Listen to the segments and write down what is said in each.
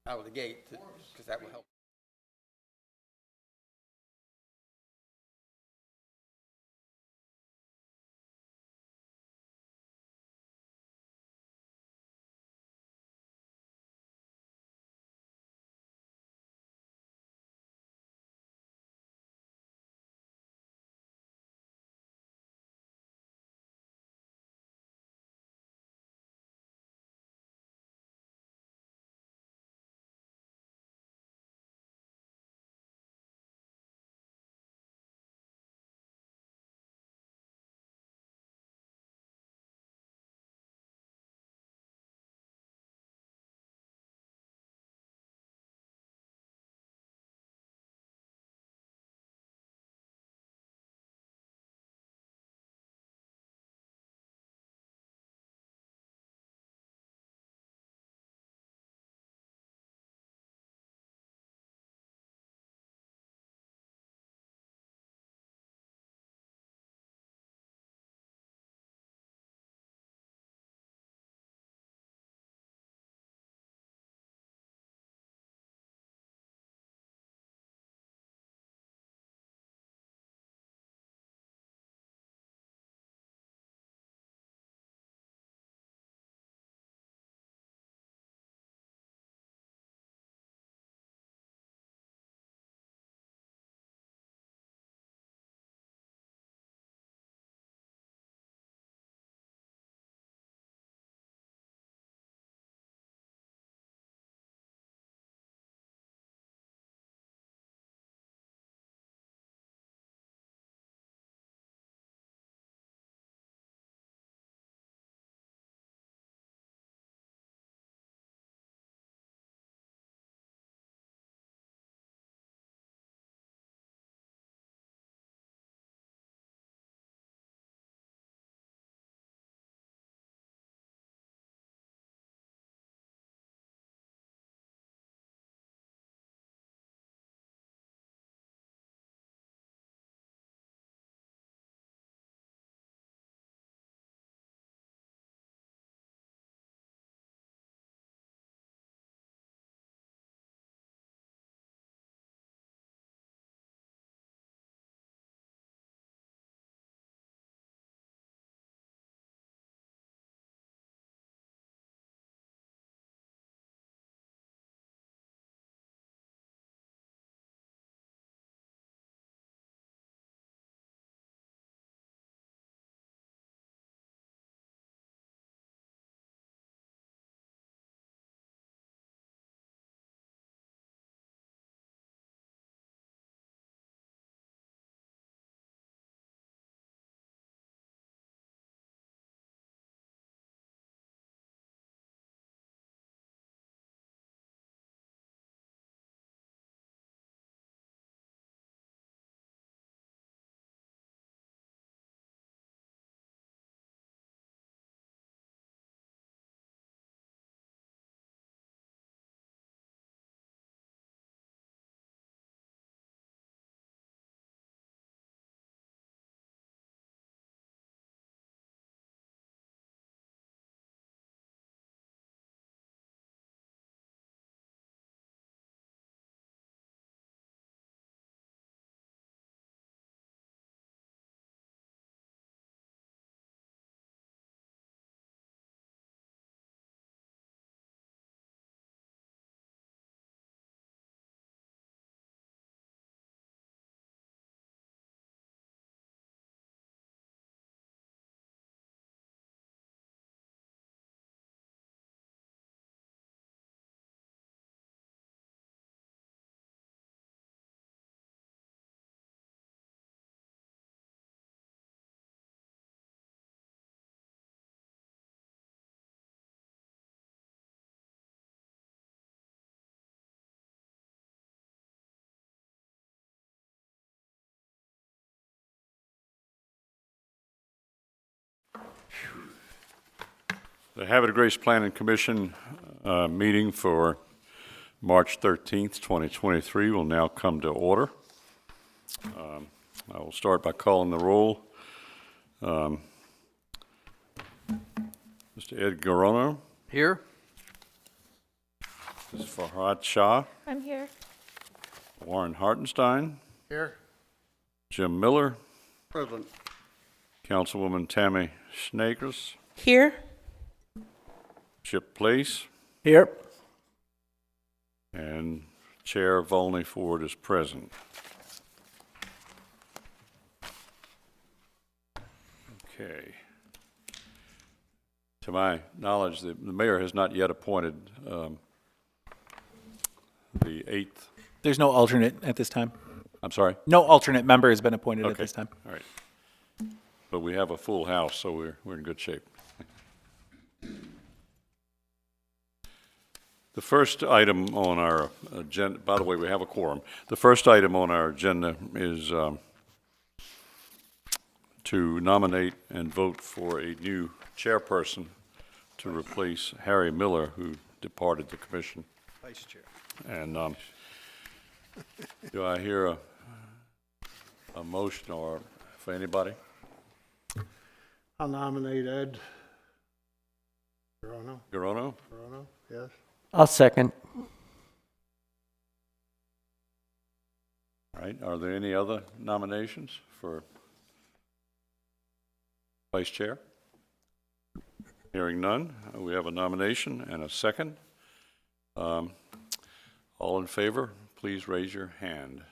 out of the gate, because that will help. The Havre Grace Planning Commission meeting for March 13th, 2023 will now come to order. I will start by calling the roll. Mr. Ed Garono, Here? Ms. Farhad Shah, I'm here. Warren Hartenstein, Here. Jim Miller, Present. Councilwoman Tammy Snakers, Here. Chip Place, Here. and Chair Volney Ford is present. Okay. To my knowledge, the mayor has not yet appointed the eighth, There's no alternate at this time. I'm sorry? No alternate member has been appointed at Okay. this time. All right. But we have a full house, so we're in good shape. The first item on our agenda, by the way, we have a quorum. The first item on our agenda is to nominate and vote for a new chairperson to replace Harry Miller, who departed the commission. Vice Chair. And do I hear a motion or for anybody? I'll nominate Ed. Verono, Garono? yes. I'll second. All right, are there any other nominations for vice chair? Hearing none, we have a nomination and a second. All in favor, please raise your hand.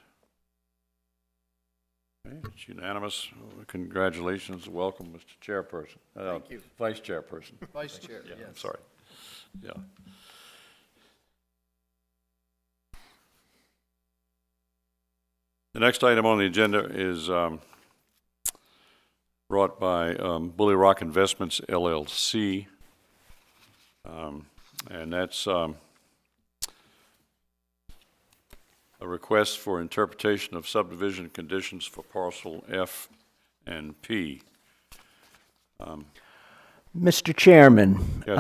Okay, it's unanimous. Congratulations, welcome, Mr. Chairperson. Thank you. Vice Chairperson. Vice Chair, Yeah, yes. I'm sorry. Yeah. The next item on the agenda is brought by Bully Rock Investments LLC, and that's a request for interpretation of subdivision conditions for parcel F and P. Mr. Chairman, Yes.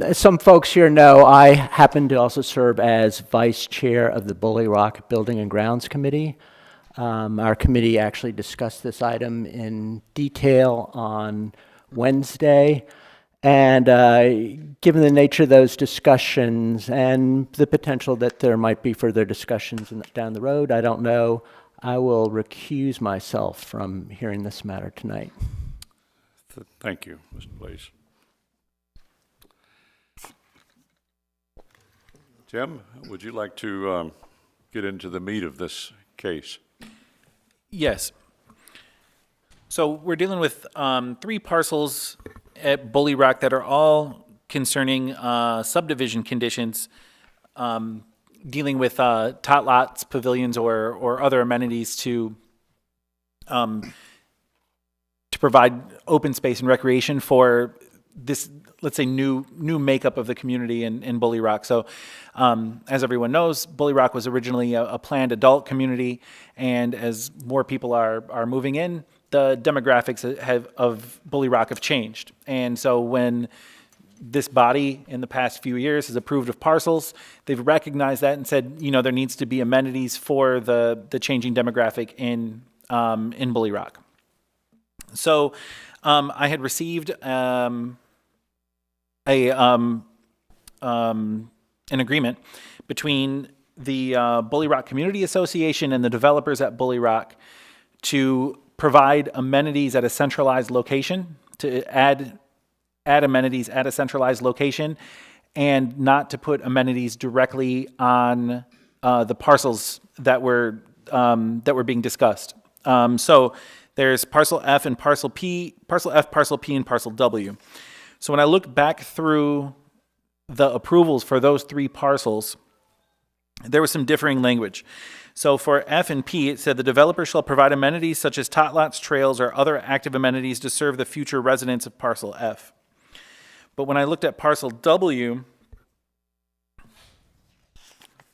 as some folks here know, I happen to also serve as vice chair of the Bully Rock Building and Grounds Committee. Our committee actually discussed this item in detail on Wednesday. And given the nature of those discussions and the potential that there might be further discussions down the road, I don't know, I will recuse myself from hearing this matter tonight. Thank you, Mr. Blaze. Jim, would you like to get into the meat of this case? Yes. So we're dealing with 3 parcels at Bully Rock that are all concerning subdivision conditions, dealing with tot lots, pavilions, or other amenities to provide open space and recreation for this, let's say, new makeup of the community in Bully Rock. So, as everyone knows, Bully Rock was originally a planned adult community, and as more people are moving in, the demographics of Bully Rock have changed. And so when this body in the past few years has approved of parcels, they've recognized that and said, you know, there needs to be amenities for the changing demographic in Bully Rock. So I had received an agreement between the Bully Rock Community Association and the developers at Bully Rock to provide amenities at a centralized location, to add amenities at a centralized location, and not to put amenities directly on the parcels that were being discussed. So there's parcel F and parcel P, parcel F, parcel P, and parcel W. So when I looked back through the approvals for those 3 parcels, there was some differing language. So for F and P, it said the developer shall provide amenities such as tot lots, trails, or other active amenities to serve the future residents of parcel F. But when I looked at parcel W,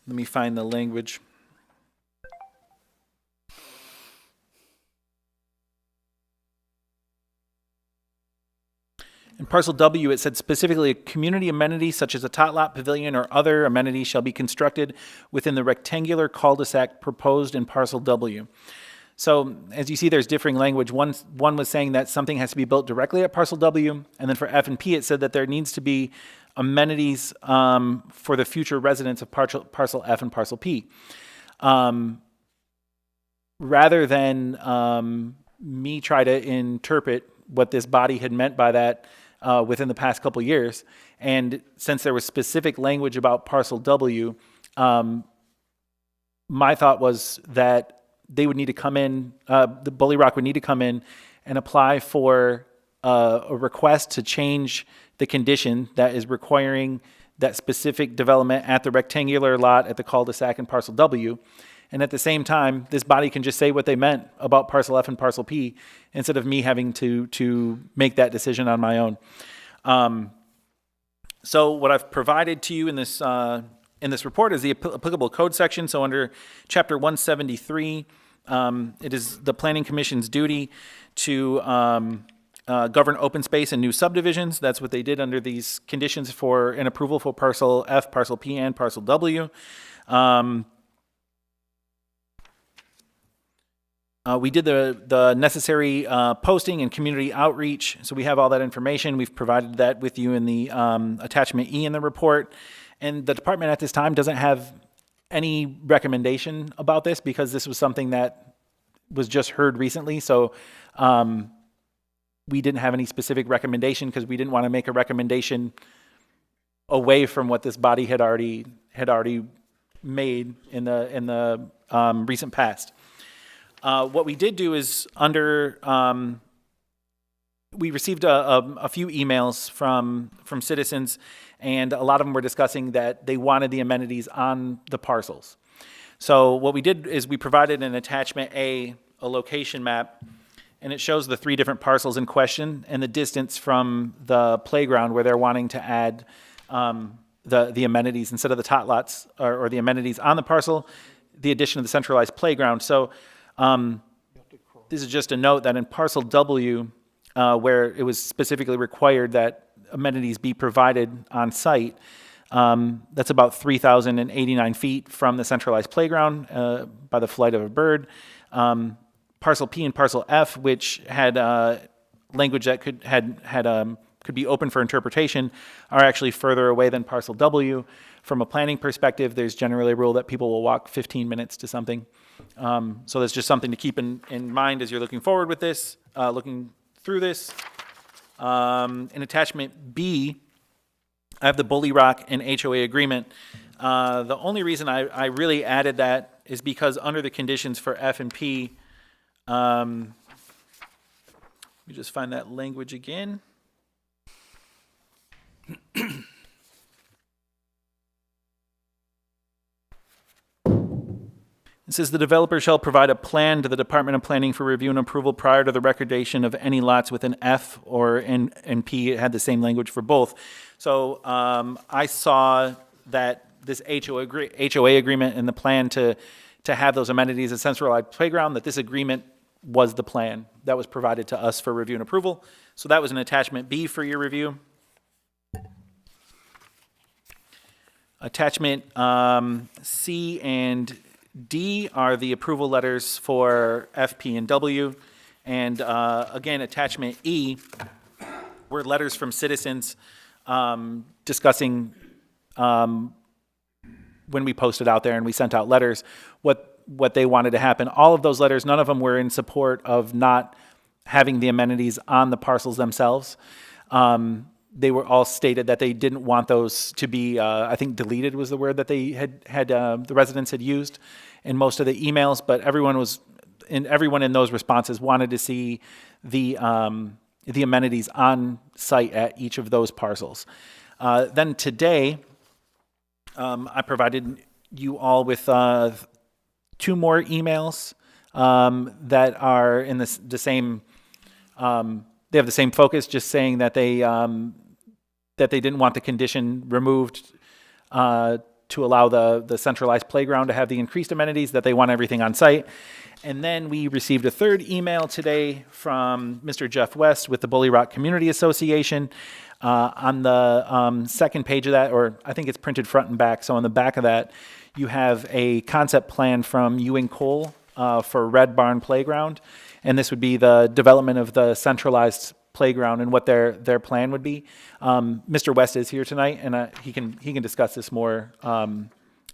let me find the language. In parcel W, it said specifically a community amenity such as a tot lot, pavilion, or other amenity shall be constructed within the rectangular cul-de-sac proposed in parcel W. So as you see, there's differing language. One was saying that something has to be built directly at parcel W, and then for F and P, it said that there needs to be amenities for the future residents of parcel F and parcel P. Rather than me try to interpret what this body had meant by that within the past couple years, and since there was specific language about parcel W, my thought was that they would need to come in, the Bully Rock would need to come in and apply for a request to change the condition that is requiring that specific development at the rectangular lot at the cul-de-sac in parcel W. And at the same time, this body can just say what they meant about parcel F and parcel P instead of me having to make that decision on my own. So what I've provided to you in this report is the applicable code section. So under Chapter 173, it is the Planning Commission's duty to govern open space and new subdivisions. That's what they did under these conditions for an approval for parcel F, parcel P, and parcel W. We did the necessary posting and community outreach, so we have all that information. We've provided that with you in the attachment E in the report. And the department at this time doesn't have any recommendation about this because this was something that was just heard recently. So we didn't have any specific recommendation because we didn't want to make a recommendation away from what this body had already made in the recent past. What we did do is we received a few emails from citizens, and a lot of them were discussing that they wanted the amenities on the parcels. So what we did is we provided an attachment A location map, and it shows the 3 different parcels in question and the distance from the playground where they're wanting to add the amenities instead of the tot lots or the amenities on the parcel, the addition of the centralized playground. So this is just a note that in parcel W, where it was specifically required that amenities be provided on site, that's about 3,089 feet from the centralized playground by the flight of a bird. Parcel P and parcel F, which had language that could be open for interpretation, are actually further away than parcel W. From a planning perspective, there's generally a rule that people will walk 15 minutes to something. So that's just something to keep in mind as you're looking forward with this, looking through this. In attachment B, I have the Bully Rock and HOA agreement. The only reason I really added that is because under the conditions for F and P, let me just find that language again. It says the developer shall provide a plan to the Department of Planning for review and approval prior to the recordation of any lots within F or in P. It had the same language for both. So I saw that this HOA agreement and the plan to have those amenities at centralized playground, that this agreement was the plan that was provided to us for review and approval. So that was an attachment B for your review. Attachment C and D are the approval letters for F, P, and W. And again, attachment E were letters from citizens discussing when we posted out there and we sent out letters, what they wanted to happen. All of those letters, none of them were in support of not having the amenities on the parcels themselves. They were all stated that they didn't want those to be, I think deleted was the word that they had the residents had used in most of the emails, but everyone in those responses wanted to see the amenities on site at each of those parcels. Then today, I provided you all with 2 more emails that are in the same. They have the same focus, just saying that they didn't want the condition removed to allow the centralized playground to have the increased amenities, that they want everything on site. And then we received a 3rd email today from Mr. Jeff West with the Bully Rock Community Association. On the 2nd page of that, or I think it's printed front and back, so on the back of that, you have a concept plan from Ewing Cole for Red Barn Playground. And this would be the development of the centralized playground and what their plan would be. Mr. West is here tonight, and he can discuss this more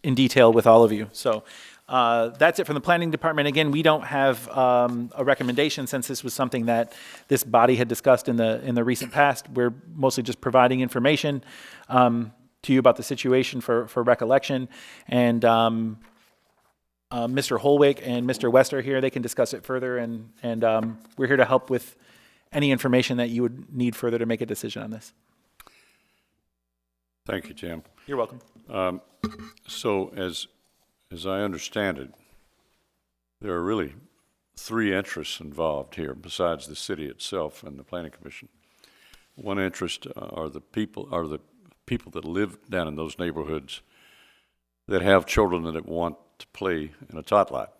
in detail with all of you. So that's it from the planning department. Again, we don't have a recommendation since this was something that this body had discussed in the recent past. We're mostly just providing information to you about the situation for recollection. And Mr. Holwick and Mr. West are here. They can discuss it further, and we're here to help with any information that you would need further to make a decision on this. Thank you, Jim. You're welcome. So as I understand it, there are really three interests involved here besides the city itself and the planning commission. One interest are the people that live down in those neighborhoods that have children that want to play in a tot lot.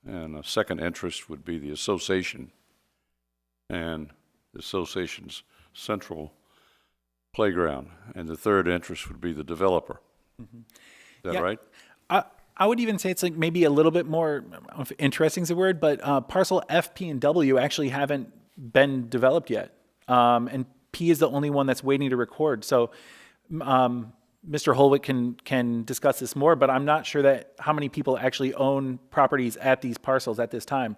And a second interest would be the association and the association's central playground. And the third interest would be the developer. Mm-hmm. Is that right? I would even say it's like maybe a little bit more, I don't know if interesting is the word, but parcel F, P, and W actually haven't been developed yet. And P is the only one that's waiting to record. So Mr. Holwick can discuss this more, but I'm not sure that how many people actually own properties at these parcels at this time.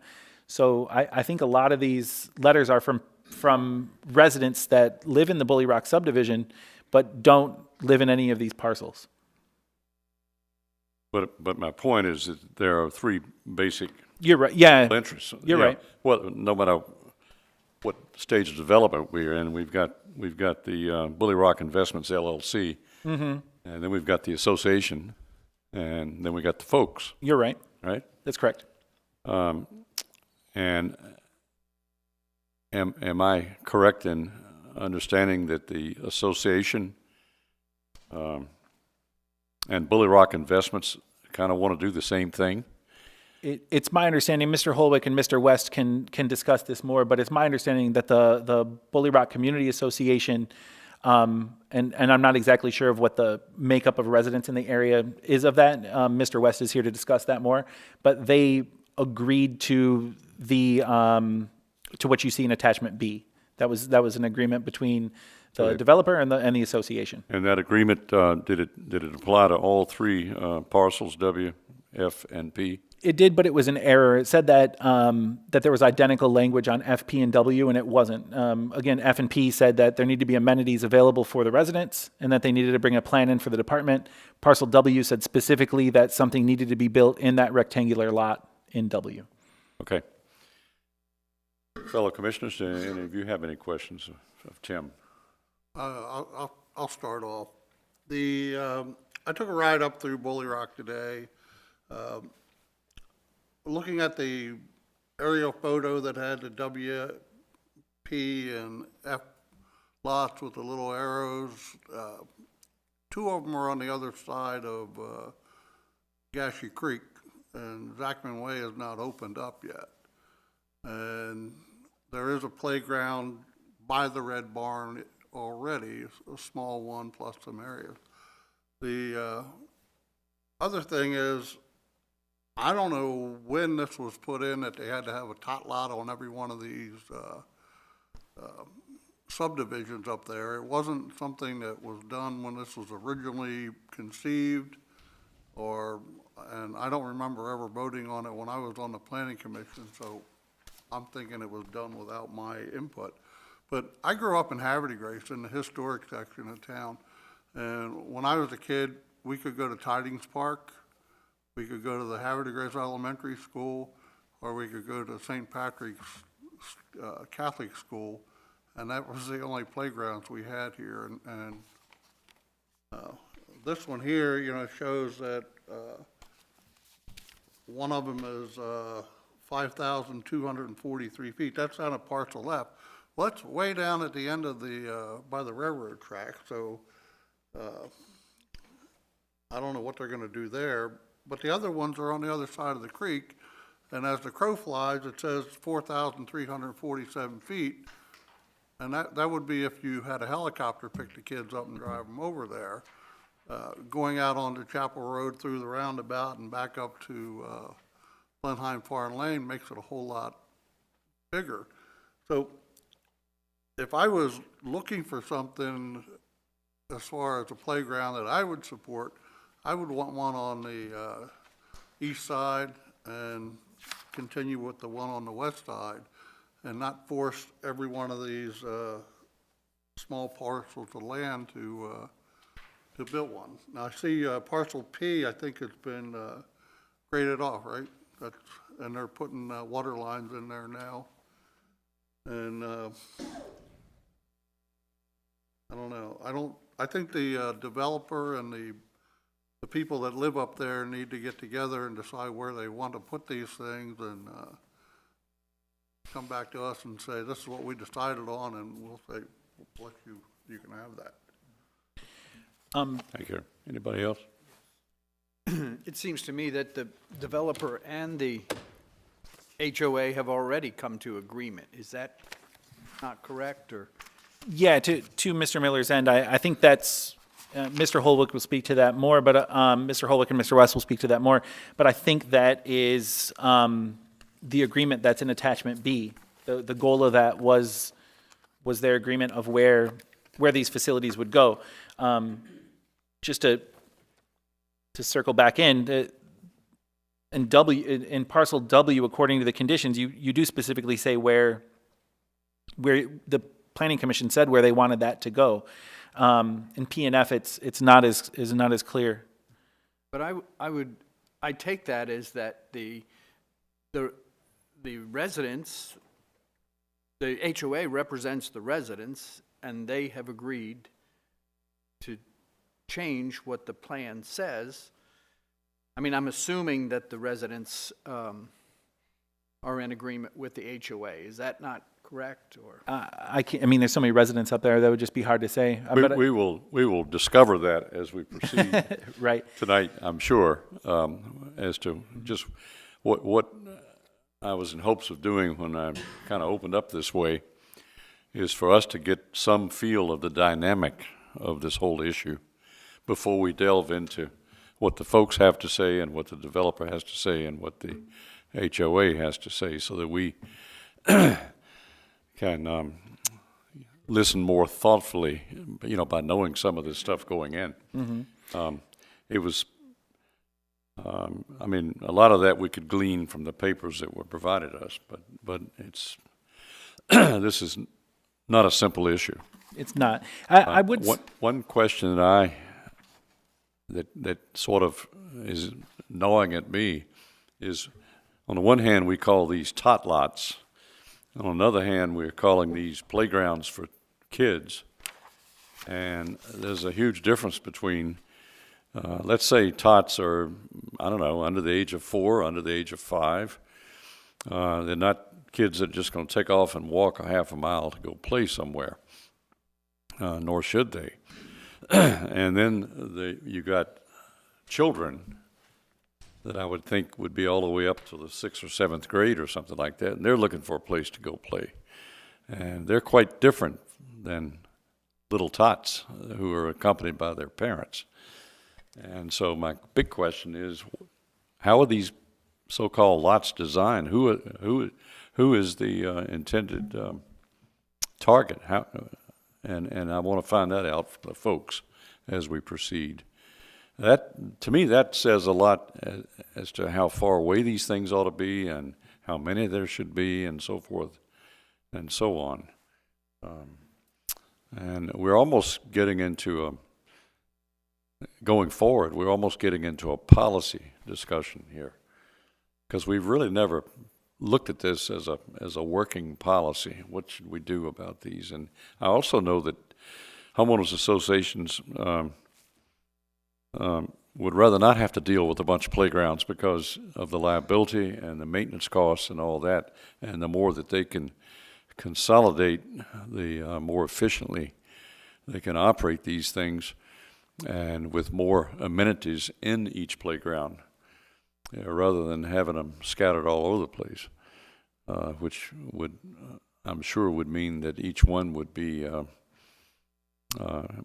So I think a lot of these letters are from residents that live in the Bully Rock subdivision, but don't live in any of these parcels. But my point is that there are three basic You're right. Yeah. interests. You're right. Well, no matter what stage of development we're in, we've got the Bully Rock Investments LLC, Mm-hmm. and then we've got the association, and then we got the folks. You're right. Right. That's correct. And am I correct in understanding that the association and Bully Rock Investments kind of want to do the same thing? It's my understanding, Mr. Holwick and Mr. West can discuss this more, but it's my understanding that the Bully Rock Community Association, and I'm not exactly sure of what the makeup of residents in the area is of that. Mr. West is here to discuss that more, but they agreed to the to what you see in attachment B. That was an agreement between the developer and the association. And that agreement, did it apply to all three parcels, W, F, and P? It did, but it was an error. It said that that there was identical language on F, P, and W, and it wasn't. Again, F and P said that there need to be amenities available for the residents and that they needed to bring a plan in for the department. Parcel W said specifically that something needed to be built in that rectangular lot in W. Okay. Fellow commissioners, do any of you have any questions of Tim? I'll start off. I took a ride up through Bully Rock today. Looking at the aerial photo that had the W, P, and F lots with the little arrows, two of them are on the other side of Gashie Creek, and Zachman Way is not opened up yet. And there is a playground by the Red Barn already, a small one plus some areas. The other thing is, I don't know when this was put in that they had to have a tot lot on every one of these subdivisions up there. It wasn't something that was done when this was originally conceived, and I don't remember ever voting on it when I was on the planning commission, so I'm thinking it was done without my input. But I grew up in Havre in the historic section of town, and when I was a kid, we could go to Tidings Park, we could go to the Havre Elementary School, or we could go to St. Patrick's Catholic School, and that was the only playgrounds we had here. And this one here, you know, shows that one of them is 5,243 feet. That's on a parcel F. Well, that's way down at the end of the by the railroad track. So I don't know what they're going to do there. But the other ones are on the other side of the creek, and as the crow flies, it says 4,347 feet, and that would be if you had a helicopter pick the kids up and drive them over there. Going out onto Chapel Road through the roundabout and back up to Blenheim Farm Lane makes it a whole lot bigger. So if I was looking for something as far as a playground that I would support, I would want one on the east side and continue with the one on the west side, and not force every one of these small parcels of land to build one. Now, I see parcel P, I think it's been graded off, right? And they're putting water lines in there now. And I don't know. I think the developer and the people that live up there need to get together and decide where they want to put these things, and come back to us and say, this is what we decided on, and we'll say, we'll let you can have that. Thank you. Anybody else? It seems to me that the developer and the HOA have already come to agreement. Is that not correct, or? Yeah, to Mr. Miller's end, I think that's, Mr. Holwick will speak to that more, but Mr. Holwick and Mr. West will speak to that more. But I think that is the agreement that's in attachment B. The goal of that was their agreement of where these facilities would go. Just to circle back in parcel W, according to the conditions, you do specifically say where the Planning Commission said where they wanted that to go. In P and F, it's not as clear. But I take that as that the residents, the HOA represents the residents, and they have agreed to change what the plan says. I mean, I'm assuming that the residents are in agreement with the HOA. Is that not correct, or? I mean, there's so many residents up there that would just be hard to say. We will discover that as we proceed Right. tonight, I'm sure, as to just what I was in hopes of doing when I kind of opened up this way is for us to get some feel of the dynamic of this whole issue before we delve into what the folks have to say and what the developer has to say and what the HOA has to say, so that we can listen more thoughtfully, by knowing some of this stuff going in. Mm-hmm. It was, a lot of that we could glean from the papers that were provided us, but it's this is not a simple issue. It's not. I would. One question that sort of is gnawing at me is, on the one hand, we call these tot lots. On the other hand, we're calling these playgrounds for kids. And there's a huge difference between, let's say tots are, I don't know, under the age of 4, under the age of 5. They're not kids that are just going to take off and walk a half a mile to go play somewhere, nor should they. And then you got children that I would think would be all the way up to the 6th or 7th grade or something like that, and they're looking for a place to go play. And they're quite different than little tots who are accompanied by their parents. And so my big question is, how are these so-called lots designed? Who is the intended target? How? And I want to find that out from the folks as we proceed. That, to me, that says a lot as to how far away these things ought to be and how many there should be and so forth and so on. And we're almost getting into going forward, we're almost getting into a policy discussion here, because we've really never looked at this as a working policy. What should we do about these? And I also know that homeowners associations would rather not have to deal with a bunch of playgrounds because of the liability and the maintenance costs and all that. And the more that they can consolidate, the more efficiently they can operate these things, and with more amenities in each playground, rather than having them scattered all over the place, which would, I'm sure, would mean that each one would be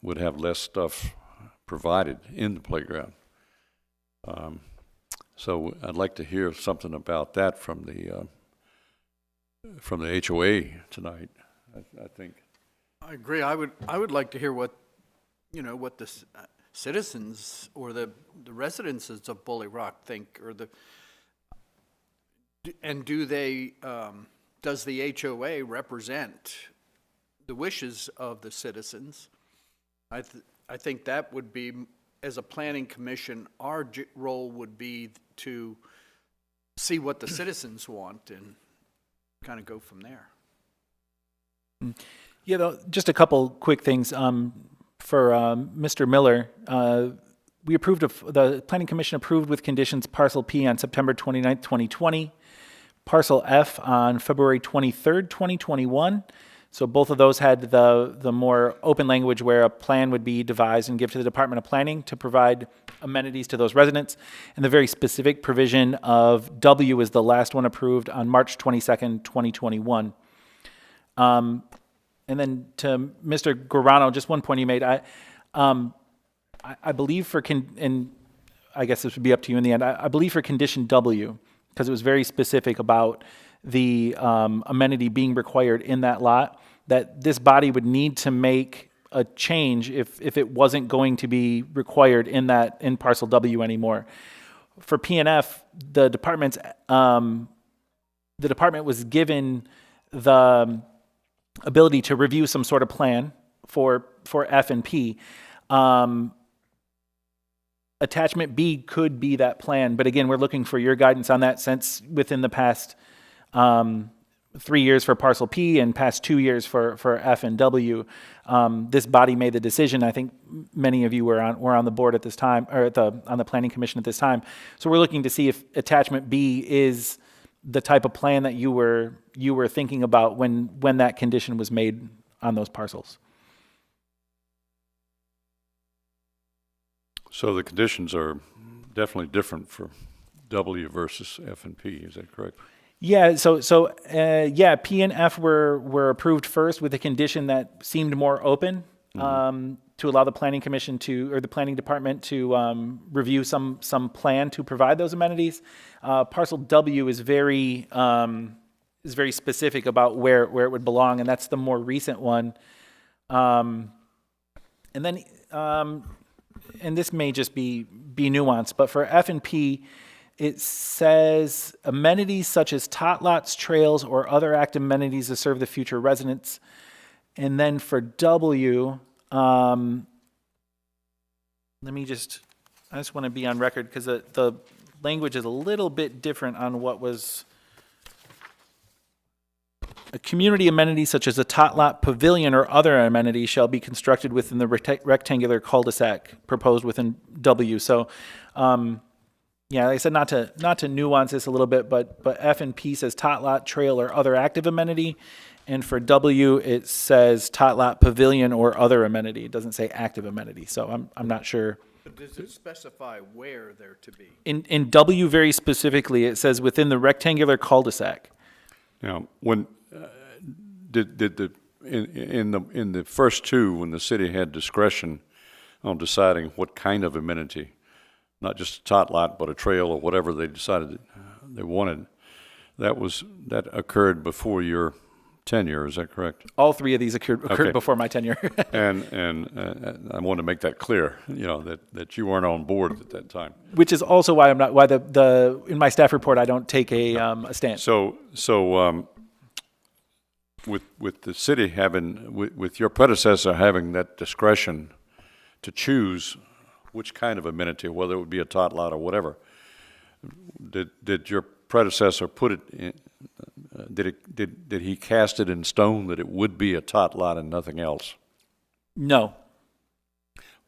would have less stuff provided in the playground. So I'd like to hear something about that from the HOA tonight. I think. I agree. I would like to hear what, what the citizens or the residences of Bully Rock think, and do they, does the HOA represent the wishes of the citizens? I think that would be, as a planning commission, our role would be to see what the citizens want and kind of go from there. Yeah, though, just a couple quick things. For Mr. Miller, we approved the Planning Commission approved with conditions Parcel P on September 29th, 2020, Parcel F on February 23rd, 2021. So both of those had the more open language where a plan would be devised and give to the Department of Planning to provide amenities to those residents. And the very specific provision of W is the last one approved on March 22nd, 2021. And then to Mr. Guarano, just one point he made, I believe and I guess this would be up to you in the end, I believe for condition W, because it was very specific about the amenity being required in that lot, that this body would need to make a change if it wasn't going to be required in parcel W anymore. For P&F, the department was given the ability to review some sort of plan for F and P. Attachment B could be that plan, but again, we're looking for your guidance on that, since within the past 3 years for parcel P and past 2 years for F and W, this body made the decision. I think many of you were on the board at this time, or on the planning commission at this time. So we're looking to see if attachment B is the type of plan that you were thinking about when that condition was made on those parcels. So the conditions are definitely different for W versus F and P, is that correct? Yeah, yeah, P and F were approved first with a condition that seemed more open, to allow the planning commission or the planning department to review some plan to provide those amenities. Parcel W is very specific about where it would belong, and that's the more recent one. And then, and this may just be nuanced, but for F and P, it says amenities such as tot lots, trails, or other active amenities to serve the future residents. And then for W, I just want to be on record because the language is a little bit different on what was a community amenity such as a tot lot, pavilion, or other amenity shall be constructed within the rectangular cul-de-sac proposed within W. So, yeah, like I said, not to nuance this a little bit, but F and P says tot lot, trail, or other active amenity. And for W, it says tot lot, pavilion, or other amenity. It doesn't say active amenity, so I'm not sure. But does it specify where they're to be? In W, very specifically, it says within the rectangular cul-de-sac. Now, when in the first two, when the city had discretion on deciding what kind of amenity, not just a tot lot, but a trail or whatever they decided they wanted, that occurred before your tenure, is that correct? All three of these occurred Okay. before my tenure. And I want to make that clear, that you weren't on board at that time. Which is also why I'm not. Why the in my staff report I don't take a stand. So with the city having, with your predecessor having that discretion to choose which kind of amenity, whether it would be a tot lot or whatever, did your predecessor put it in? Did he cast it in stone that it would be a tot lot and nothing else? No.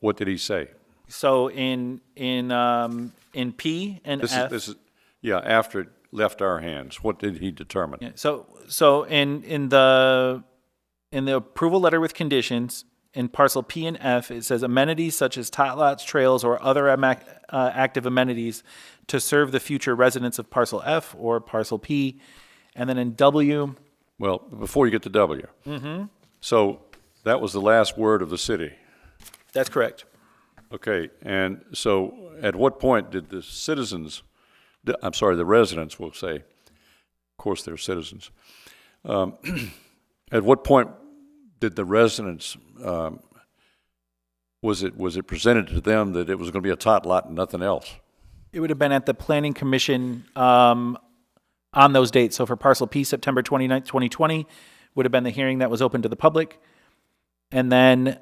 What did he say? So in P and F. This is after it left our hands. What did he determine? Yeah, so in the approval letter with conditions in parcel P and F, it says amenities such as tot lots, trails, or other active amenities to serve the future residents of parcel F or parcel P. And then in W. Well, before you get to W. Mm-hmm. So that was the last word of the city. That's correct. Okay, and so at what point did the the residents will say, of course they're citizens, at what point did the residents, was it presented to them that it was going to be a tot lot and nothing else? It would have been at the Planning Commission on those dates. So for parcel P, September 29th, 2020, would have been the hearing that was open to the public. And then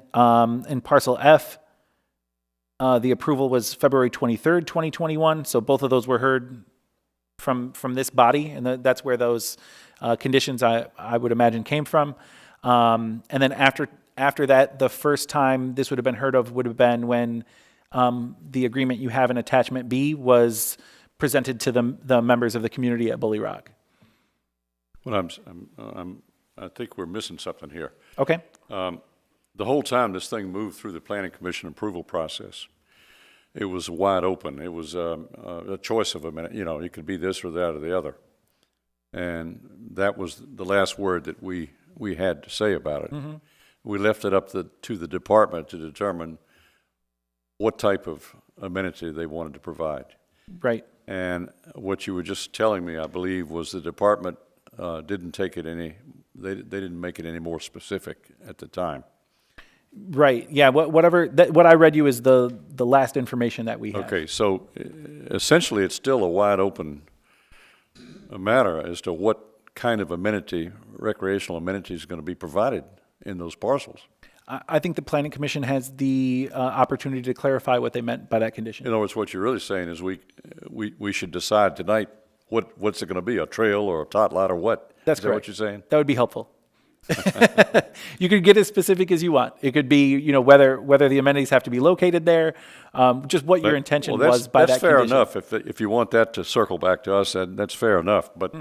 in parcel F, the approval was February 23rd, 2021. So both of those were heard from this body, and that's where those conditions I would imagine came from. And then after that, the first time this would have been heard of would have been when the agreement you have in attachment B was presented to the members of the community at Bully Rock. Well, I think we're missing something here. Okay. The whole time this thing moved through the Planning Commission approval process, it was wide open. It was a choice of a minute. You know, it could be this or that or the other. And that was the last word that we had to say about it. Mm-hmm. We left it up to the department to determine what type of amenity they wanted to provide. Right. And what you were just telling me, I believe, was the department didn't take it any, they didn't make it any more specific at the time. Right. Yeah. What I read you is the last information that we have. Okay. So essentially, it's still a wide open matter as to what kind of amenity, recreational amenity, is going to be provided in those parcels. I think the Planning Commission has the opportunity to clarify what they meant by that condition. In other words, what you're really saying is we should decide tonight what's it going to be, a trail or a tot lot or what? That's correct. Is that what you're saying? That would be helpful. You could get as specific as you want. It could be, you know, whether the amenities have to be located there, just what your intention was by that condition. That's fair enough. If you want that to circle back to us, that's fair enough. But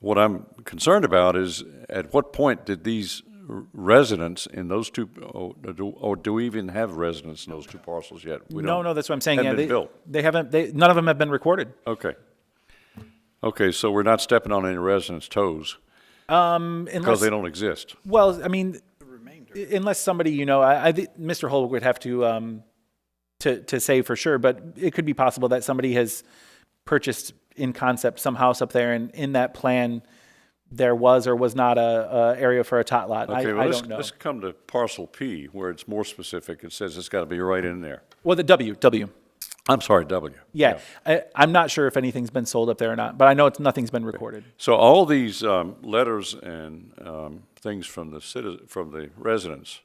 what I'm concerned about is at what point did these residents in those two, or do we even have residents in those two parcels yet? No, that's what I'm saying. Haven't been built. They haven't. None of them have been recorded. Okay, so we're not stepping on any residents' toes. Because they don't exist. Well, I mean, unless somebody, you know, I think Mr. Holbrook would have to say for sure, but it could be possible that somebody has purchased in concept some house up there, and in that plan there was or was not a area for a tot lot. Okay, I don't know. Let's come to parcel P, where it's more specific. It says it's got to be right in there. Well, the W. I'm sorry, W. Yeah. I'm not sure if anything's been sold up there or not, but I know nothing's been recorded. So all these letters and things from the residents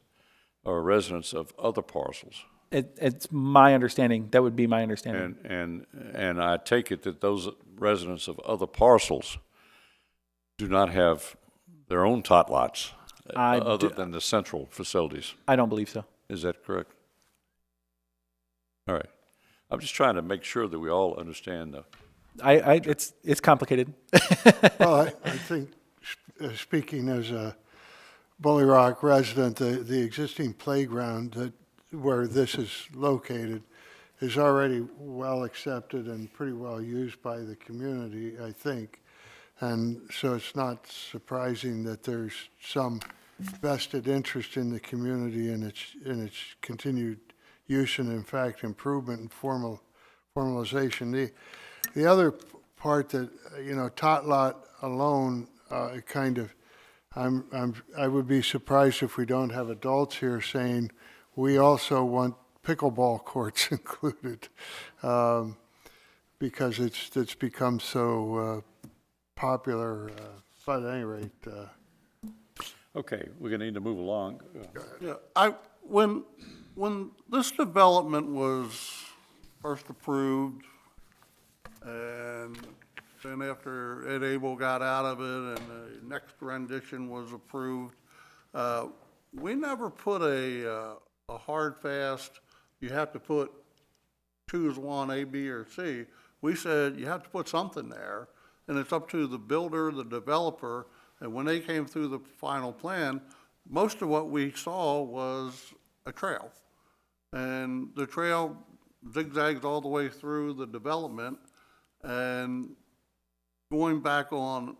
are residents of other parcels. It's my understanding. That would be my understanding. And I take it that those residents of other parcels do not have their own tot lots other than the central facilities. I don't believe so. Is that correct? All right. I'm just trying to make sure that we all understand it's complicated. Well, I think, speaking as a Bully Rock resident, the existing playground where this is located is already well accepted and pretty well used by the community, I think. And so it's not surprising that there's some vested interest in the community in its continued use and, in fact, improvement and formalization. The other part that, you know, tot lot alone, I would be surprised if we don't have adults here saying we also want pickleball courts included, because it's become so popular. But at any rate. Okay, we're going to need to move along. Yeah, when this development was first approved, and then after Ed Abel got out of it and the next rendition was approved, we never put a hard fast, you have to put choose one, A, B, or C. We said you have to put something there, and it's up to the builder, the developer, and when they came through the final plan, most of what we saw was a trail. And the trail zigzags all the way through the development. And going back on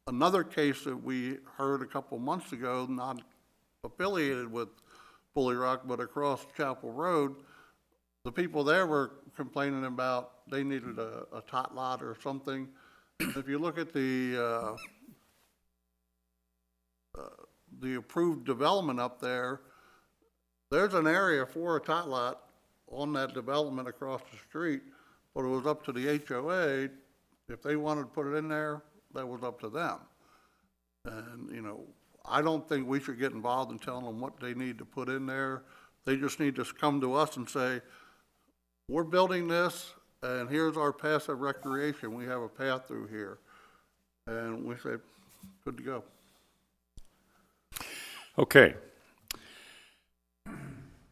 another case that we heard a couple months ago, not affiliated with Bully Rock, but across Chapel Road, the people there were complaining about they needed a tot lot or something. If you look at the the approved development up there, there's an area for a tot lot on that development across the street, but it was up to the HOA. If they wanted to put it in there, that was up to them. And, you know, I don't think we should get involved in telling them what they need to put in there. They just need to come to us and say, we're building this, and here's our passive recreation. We have a path through here. And we say, good to go. Okay.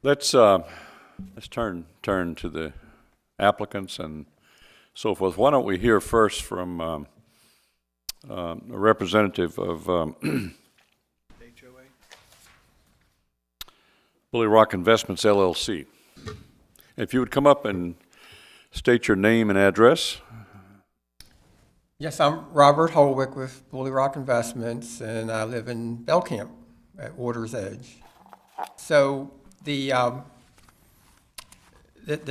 Let's turn to the applicants and so forth. Why don't we hear first from a representative of HOA? Bully Rock Investments, LLC. If you would come up and state your name and address. Yes, I'm Robert Holwick with Bully Rock Investments, and I live in Belcamp at Water's Edge. So the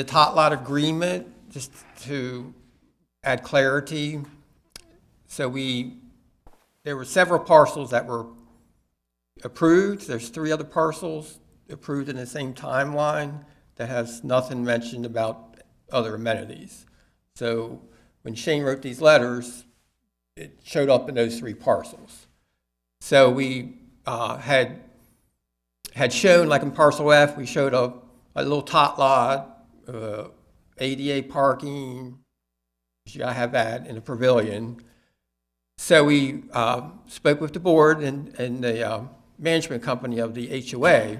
tot lot agreement, just to add clarity, so there were several parcels that were approved. There's 3 other parcels approved in the same timeline that has nothing mentioned about other amenities. So when Shane wrote these letters, it showed up in those 3 parcels. So we had shown, like in parcel F, we showed a little tot lot, ADA parking, I have that in a pavilion. So we spoke with the board and the management company of the HOA,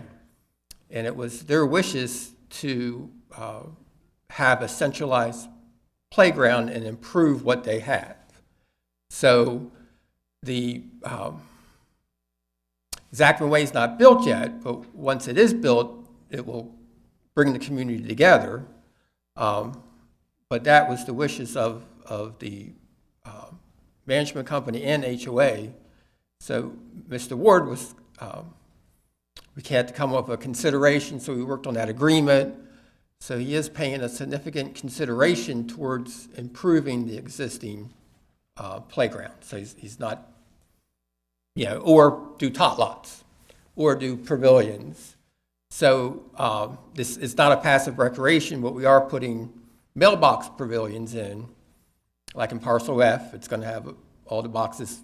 and it was their wishes to have a centralized playground and improve what they have. So the Zachman Way is not built yet, but once it is built, it will bring the community together. But that was the wishes of the management company and HOA. So Mr. Ward was, we had to come up with a consideration, so we worked on that agreement. So he is paying a significant consideration towards improving the existing playground. So he's not, you know, or do tot lots, or do pavilions. So this is not a passive recreation, but we are putting mailbox pavilions in. Like in parcel F, it's going to have all the boxes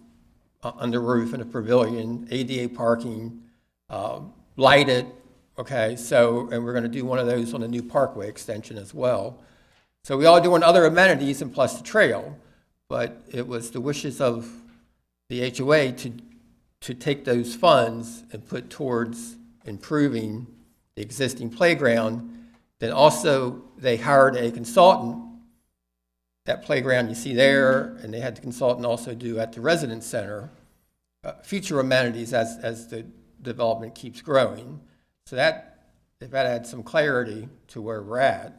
under roof in a pavilion, ADA parking, lighted. Okay, so, and we're going to do one of those on the new Parkway extension as well. So we are doing other amenities and plus the trail, but it was the wishes of the HOA to take those funds and put towards improving the existing playground. Then also they hired a consultant. That playground you see there, and they had the consultant also do at the residence center, future amenities as the development keeps growing. So that adds some clarity to where we're at.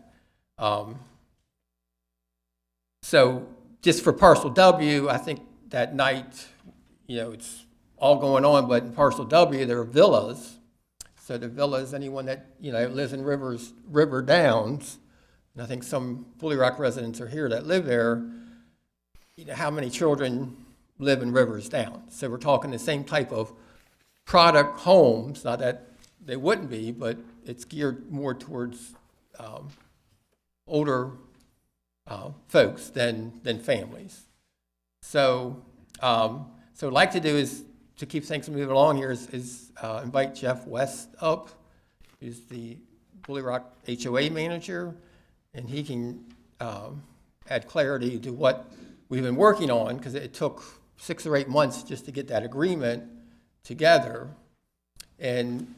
So just for parcel W, I think that night, you know, it's all going on, but in parcel W, there are villas. So the villas, anyone that, you know, lives in River Downs, and I think some Bully Rock residents are here that live there, you know, how many children live in Rivers Downs? So we're talking the same type of product homes, not that they wouldn't be, but it's geared more towards older folks than families. So so I'd like to do is, to keep things moving along here, is invite Jeff West up, who's the Bully Rock HOA manager, and he can add clarity to what we've been working on, because it took 6 or 8 months just to get that agreement together. And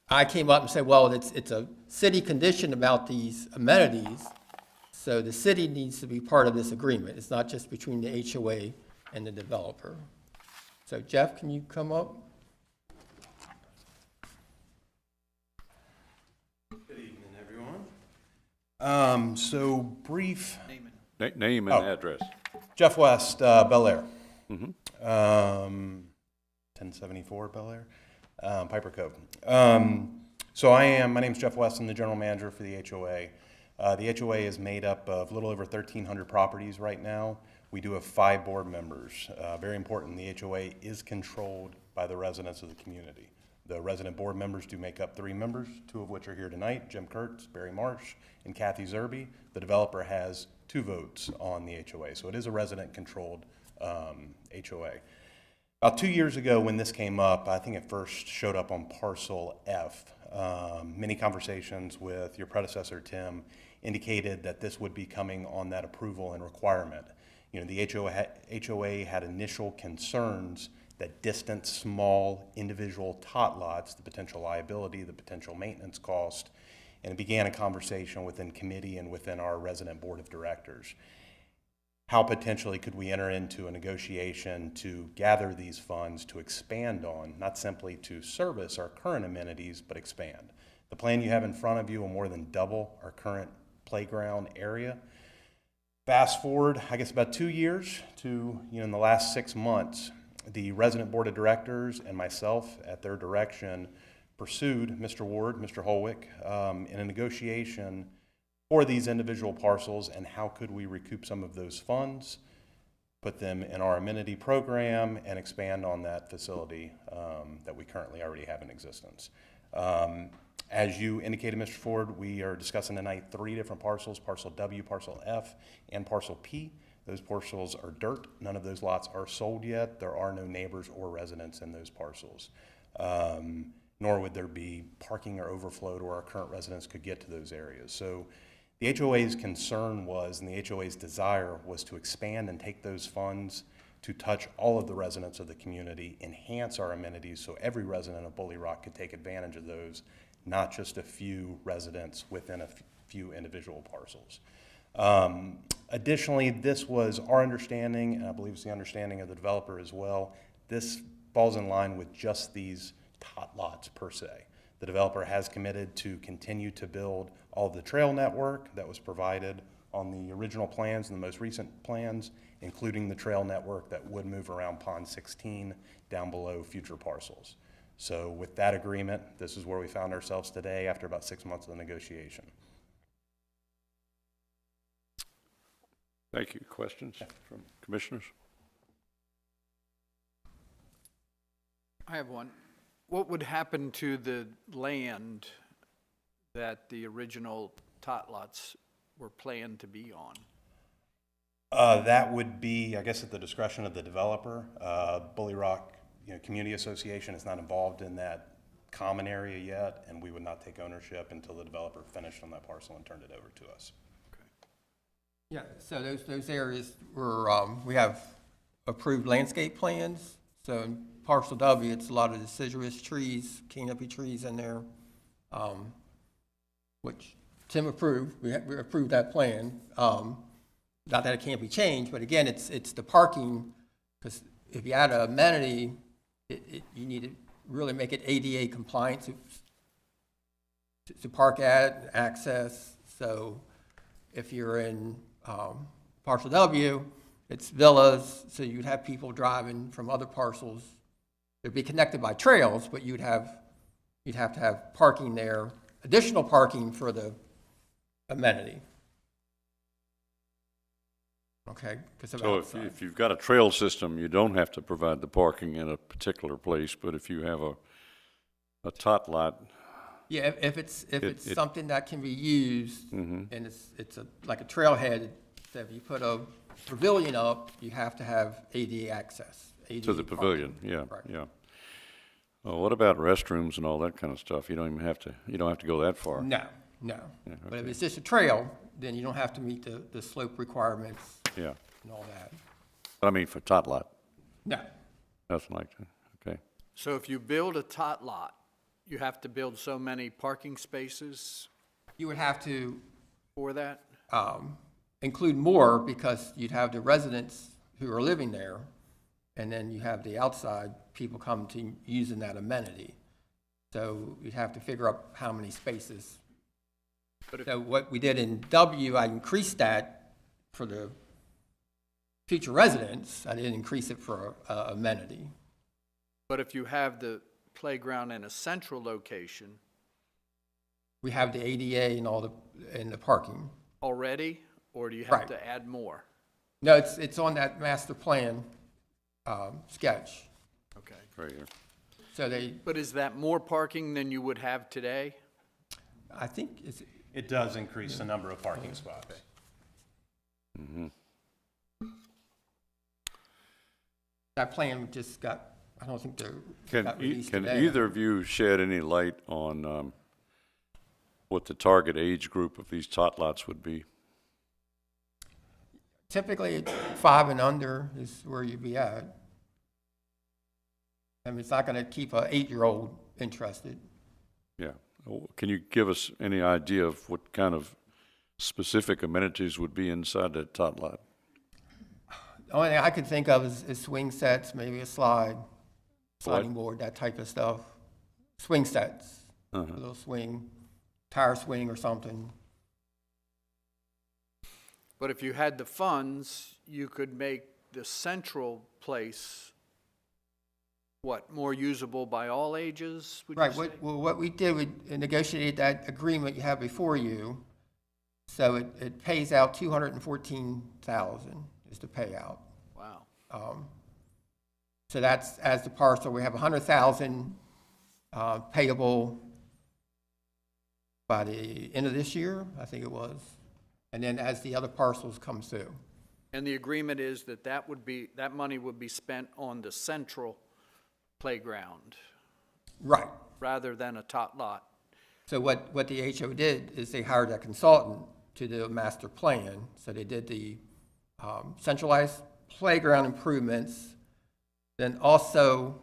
I came up and said, well, it's a city condition about these amenities, so the city needs to be part of this agreement. It's not just between the HOA and the developer. So Jeff, can you come up? Good evening, everyone. So brief. Name and address. Jeff West, Bel Air. 1074 Bel Air, Piper Cove. So my name's Jeff West. I'm the general manager for the HOA. The HOA is made up of a little over 1,300 properties right now. We do have 5 board members. Very important, the HOA is controlled by the residents of the community. The resident board members do make up 3 members, 2 of which are here tonight, Jim Kurtz, Barry Marsh, and Kathy Zerby. The developer has 2 votes on the HOA, so it is a resident-controlled HOA. About 2 years ago when this came up, I think it first showed up on Parcel F. Many conversations with your predecessor, Tim, indicated that this would be coming on that approval and requirement. You know, the HOA had initial concerns that distant, small, individual tot lots, the potential liability, the potential maintenance cost, and it began a conversation within committee and within our resident board of directors. How potentially could we enter into a negotiation to gather these funds to expand on, not simply to service our current amenities, but expand. The plan you have in front of you will more than double our current playground area. Fast forward, I guess about 2 years to, in the last 6 months, the resident board of directors and myself, at their direction, pursued Mr. Ward, Mr. Holwick, in a negotiation for these individual parcels and how could we recoup some of those funds, put them in our amenity program, and expand on that facility that we currently already have in existence. As you indicated, Mr. Ford, we are discussing tonight 3 different parcels, Parcel W, Parcel F, and Parcel P. Those parcels are dirt. None of those lots are sold yet. There are no neighbors or residents in those parcels. Nor would there be parking or overflow to where our current residents could get to those areas. So the HOA's concern was, and the HOA's desire was to expand and take those funds to touch all of the residents of the community, enhance our amenities so every resident of Bully Rock could take advantage of those, not just a few residents within a few individual parcels. Additionally, this was our understanding, and I believe it's the understanding of the developer as well. This falls in line with just these tot lots per se. The developer has committed to continue to build all of the trail network that was provided on the original plans and the most recent plans, including the trail network that would move around Pond 16 down below future parcels. So with that agreement, this is where we found ourselves today after about 6 months of the negotiation. Thank you. Questions from commissioners? I have one. What would happen to the land that the original tot lots were planned to be on? That would be, I guess, at the discretion of the developer. Bully Rock Community Association is not involved in that common area yet, and we would not take ownership until the developer finished on that parcel and turned it over to us. Yeah, so those areas were, we have approved landscape plans. So in Parcel W, it's a lot of deciduous trees, canopy trees in there, which Tim approved. We approved that plan. Not that it can't be changed, but again, it's the parking, because if you add an amenity, you need to really make it ADA compliant to park at, access. So if you're in Parcel W, it's villas, so you'd have people driving from other parcels. It'd be connected by trails, but you'd have to have parking there, additional parking for the amenity. Okay. So if you've got a trail system, you don't have to provide the parking in a particular place, but if you have a tot lot. Yeah, if it's something that can be used, and it's like a trailhead, so if you put a pavilion up, you have to have ADA access. ADA To the pavilion, parking. yeah, Right. yeah. Well, what about restrooms and all that kind of stuff? You don't have to go that far. No. Yeah, But if okay. it's just a trail, then you don't have to meet the slope requirements Yeah, and all that. but I mean for tot lot, No. nothing like that, okay. So if you build a tot lot, you have to build so many parking spaces You would have to for that? include more because you'd have the residents who are living there, and then you have the outside people come to using that amenity. So you'd have to figure out how many spaces. So what we did in W, I increased that for the future residents. I didn't increase it for amenity. But if you have the playground in a central location We have the ADA and all the parking. already, or do you have Right. to add more? No, it's on that master plan sketch. Okay. Right here. So they, But is that more parking than you would have today? I think it's, It does increase the number of parking spots. that plan just got, I don't think they're, Can, got released can today. either of you shed any light on what the target age group of these tot lots would be? Typically, 5 and under is where you'd be at. I mean, it's not going to keep an 8-year-old interested. Yeah. Can you give us any idea of what kind of specific amenities would be inside that tot lot? The only thing I can think of is swing sets, maybe a sliding board, that type of stuff. Swing sets, a little swing, tire swing or something. But if you had the funds, you could make the central place, what, more usable by all ages, would you Right, say? what we did, we negotiated that agreement you have before you. So it pays out $214,000 is the payout. Wow. So that's as the parcel, we have $100,000 payable by the end of this year, I think it was. And then as the other parcels come through. And the agreement is that that money would be spent on the central playground Right. rather than a tot lot. So what the HO did is they hired a consultant to do a master plan. So they did the centralized playground improvements. Then also,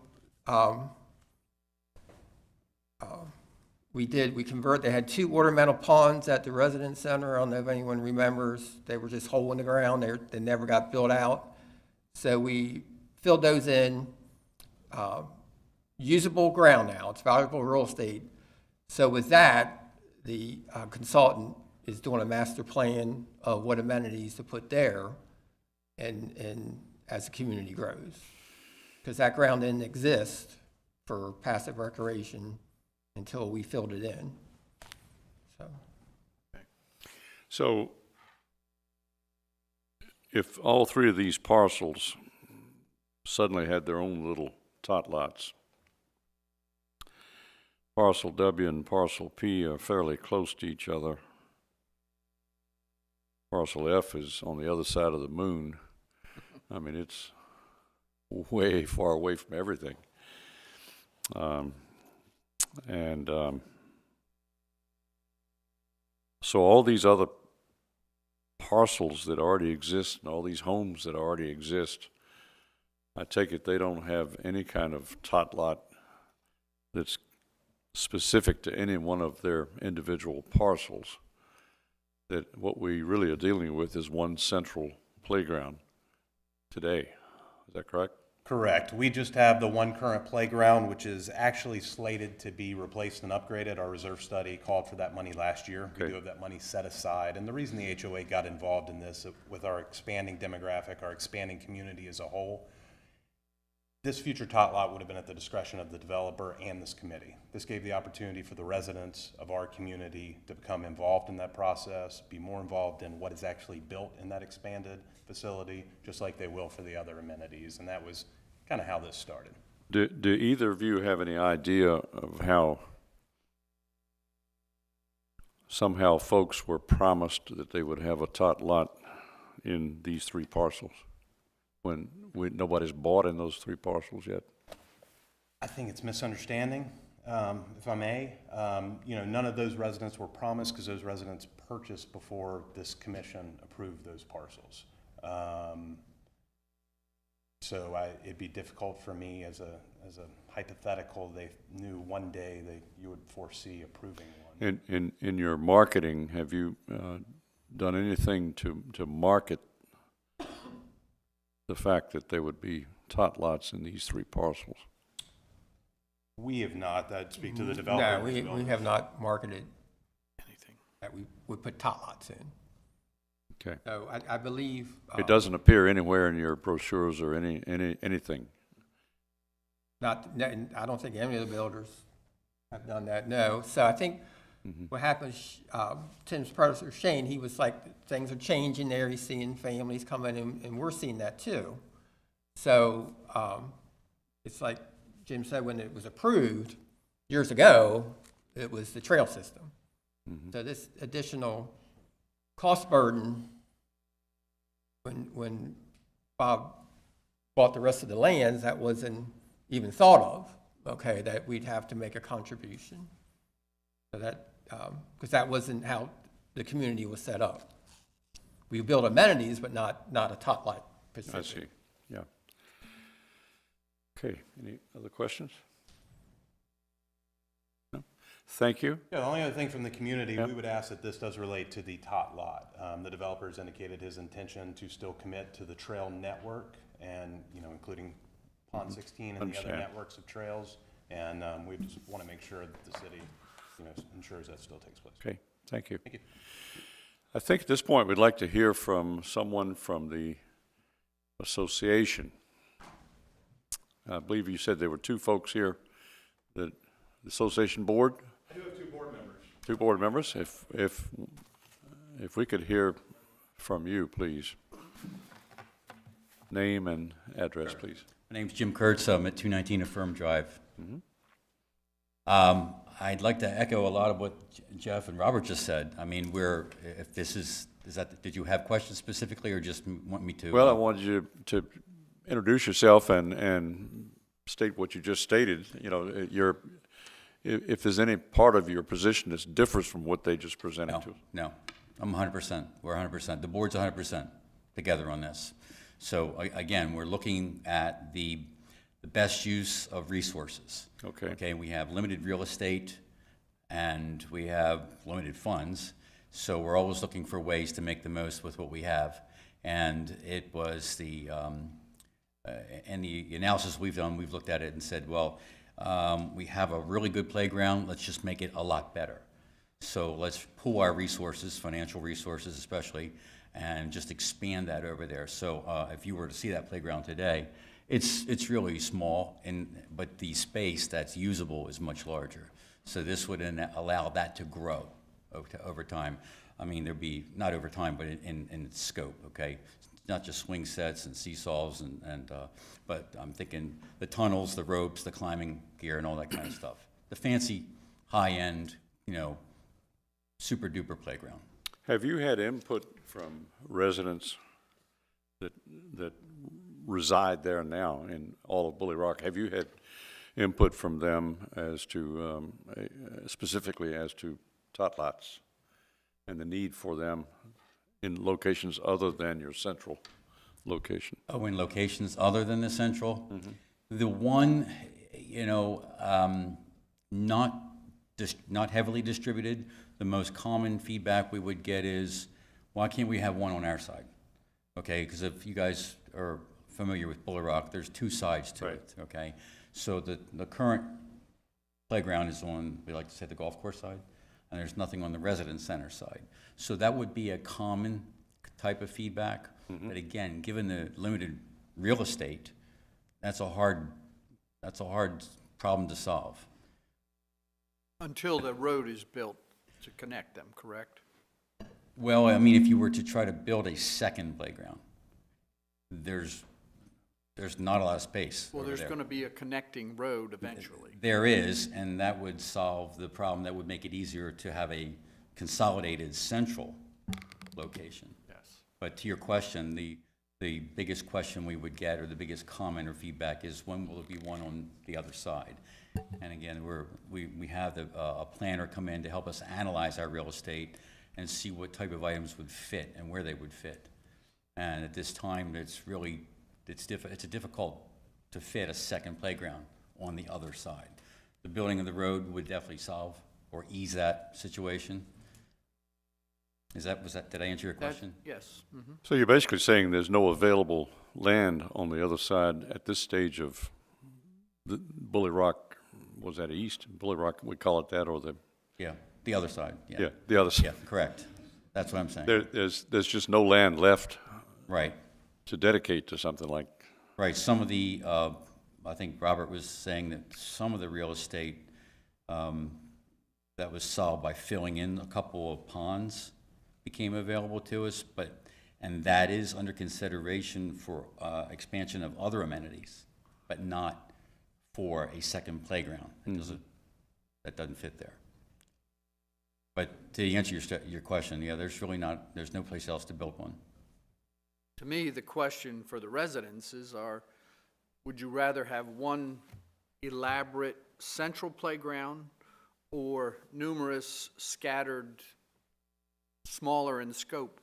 they had 2 ornamental ponds at the residence center. I don't know if anyone remembers. They were just hole in the ground. They never got built out. So we filled those in. Usable ground now. It's valuable real estate. So with that, the consultant is doing a master plan of what amenities to put there and as the community grows. Because that ground didn't exist for passive recreation until we filled it in. So if all 3 of these parcels suddenly had their own little tot lots, parcel W and parcel P are fairly close to each other. Parcel F is on the other side of the moon. I mean, it's way far away from everything. So all these other parcels that already exist and all these homes that already exist, I take it they don't have any kind of tot lot that's specific to any one of their individual parcels. That what we really are dealing with is one central playground today. Is that correct? Correct. We just have the one current playground, which is actually slated to be replaced and upgraded. Our reserve study called for that money last year. Okay. We do have that money set aside. And the reason the HOA got involved in this, with our expanding demographic, our expanding community as a whole, this future tot lot would have been at the discretion of the developer and this committee. This gave the opportunity for the residents of our community to become involved in that process, be more involved in what is actually built in that expanded facility, just like they will for the other amenities. And that was kind of how this started. Do either of you have any idea of how somehow folks were promised that they would have a tot lot in these 3 parcels when nobody's bought in those 3 parcels yet? I think it's misunderstanding, if I may. None of those residents were promised because those residents purchased before this commission approved those parcels. So it'd be difficult for me as a hypothetical. They knew one day you would foresee approving one. In your marketing, have you done anything to market the fact that there would be tot lots in these 3 parcels? We have not. I'd speak to the developer. No, we have not marketed Anything. that we would put tot lots in. Okay. So I believe. It doesn't appear anywhere in your brochures or anything. I don't think any of the builders have done that, no. So I think what happens, Tim's predecessor, Shane, he was like, things are changing there, he's seeing families coming in, and we're seeing that too. So it's like Jim said, when it was approved years ago, it was the trail system. So this additional cost burden, when Bob bought the rest of the lands, that wasn't even thought of, okay, that we'd have to make a contribution. So that, because that wasn't how the community was set up. We built amenities, but not a top lot I specific. see, yeah. Okay, any other questions? No? Thank you. Yeah, the only other thing from the community, Yep. we would ask that this does relate to the tot lot. The developer's indicated his intention to still commit to the trail network and, you know, including Pond 16 and the other Understand. networks of trails. And we just want to make sure that the city, you know, ensures that still takes place. Okay, thank you. Thank you. I think at this point, we'd like to hear from someone from the association. I believe you said there were two folks here, the association board? I do have two board members. Two board members. If we could hear from you, please. Name and address, please. My name's Jim Kurtz. I'm at 219 Affirm Drive. I'd like to echo a lot of what Jeff and Robert just said. I mean, if this is that, did you have questions specifically or just want me to? Well, I wanted you to introduce yourself and state what you just stated. You know, if there's any part of your position that differs from what they just presented to us. No, I'm 100%. We're 100%. The board's 100% together on this. So again, we're looking at the best use of resources. Okay. Okay, we have limited real estate and we have limited funds. So we're always looking for ways to make the most with what we have. And it was and the analysis we've done, we've looked at it and said, well, we have a really good playground, let's just make it a lot better. So let's pool our resources, financial resources especially, and just expand that over there. So if you were to see that playground today, it's really small, but the space that's usable is much larger. So this would allow that to grow over time. I mean, there'd be, not over time, but in its scope, okay? Not just swing sets and seesaws, but I'm thinking the tunnels, the ropes, the climbing gear, and all that kind of stuff. The fancy, high-end, you know, super duper playground. Have you had input from residents that reside there now in all of Bully Rock? Have you had input from them as to, specifically as to tot lots and the need for them in locations other than your central location? Oh, in locations other than the central? The one, you know, not heavily distributed, the most common feedback we would get is, why can't we have one on our side? Okay, because if you guys are familiar with Bully Rock, there's two sides to it, okay? So the current playground is on, we like to say, the golf course side, and there's nothing on the resident center side. So that would be a common type of feedback. But again, given the limited real estate, that's a hard problem to solve. Until the road is built to connect them, correct? Well, I mean, if you were to try to build a second playground, there's not a lot of space Well, over there's there. going to be a connecting road eventually. There is, and that would solve the problem. That would make it easier to have a consolidated central location. Yes. But to your question, the biggest question we would get, or the biggest comment or feedback, is when will there be one on the other side? And again, we have a planner come in to help us analyze our real estate and see what type of items would fit and where they would fit. And at this time, it's difficult to fit a second playground on the other side. The building of the road would definitely solve or ease that situation. Did I answer your question? Yes. So you're basically saying there's no available land on the other side at this stage of the Bully Rock, was that east? Bully Rock, we call it that, or the? Yeah, the other side, Yeah, the other side. Yeah, correct. That's what I'm saying. There's just no land left Right, to dedicate to something like, right. Some of the, I think Robert was saying that some of the real estate that was solved by filling in a couple of ponds became available to us, and that is under consideration for expansion of other amenities, but not for a second playground. That doesn't fit there. But to answer your question, yeah, there's no place else to build one. To me, the question for the residents is, would you rather have one elaborate central playground or numerous scattered, smaller in scope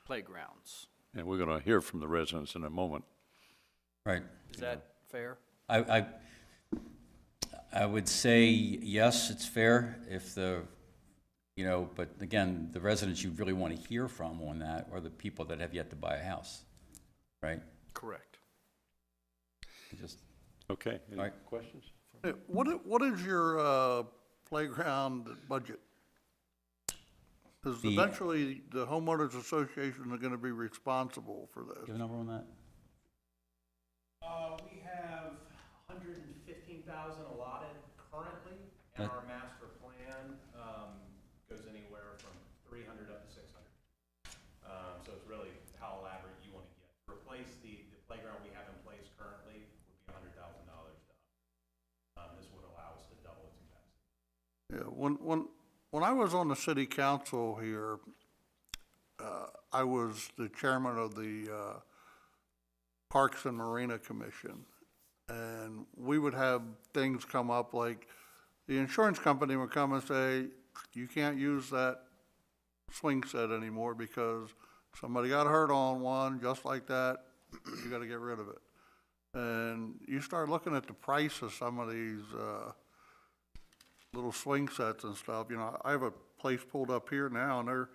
playgrounds? And we're going to hear from the residents in a moment. Right. Is that fair? I would say yes, it's fair if but again, the residents you really want to hear from on that are the people that have yet to buy a house, right? Correct. Okay, any All right. questions? Hey, what is your playground budget? Because The- eventually, the homeowners association are gonna be responsible for Do you this. have a number on that? We have 115,000 allotted currently, and That- our master plan goes anywhere from 300 up to 600. So it's really how elaborate you want to get. To replace the playground we have in place currently would be $100,000 done. This would allow us to double its capacity. Yeah, when I was on the city council here, I was the chairman of the Parks and Marina Commission. And we would have things come up like, the insurance company would come and say, you can't use that swing set anymore because somebody got hurt on one, just like that, you gotta get rid of it. And you start looking at the price of some of these, little swing sets and stuff, I have a place pulled up here now, and they're,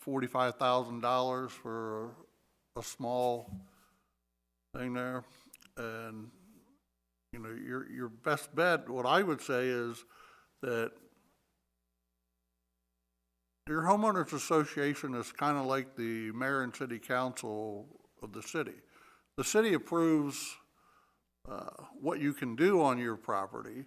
$45,000 for a small thing there. And, your best bet, what I would say is that your homeowners association is kind of like the mayor and city council of the city. The city approves what you can do on your property,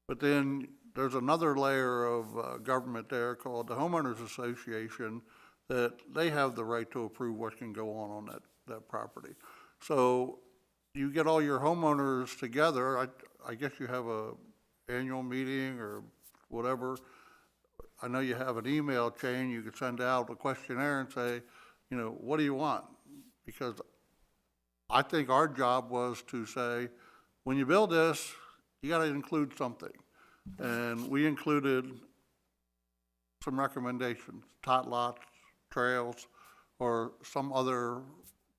but then there's another layer of government there called the homeowners association that they have the right to approve what can go on that property. So you get all your homeowners together, I guess you have a annual meeting or whatever. I know you have an email chain, you could send out a questionnaire and say, what do you want? Because I think our job was to say, when you build this, you gotta include something. And we included some recommendations, tot lots, trails, or some other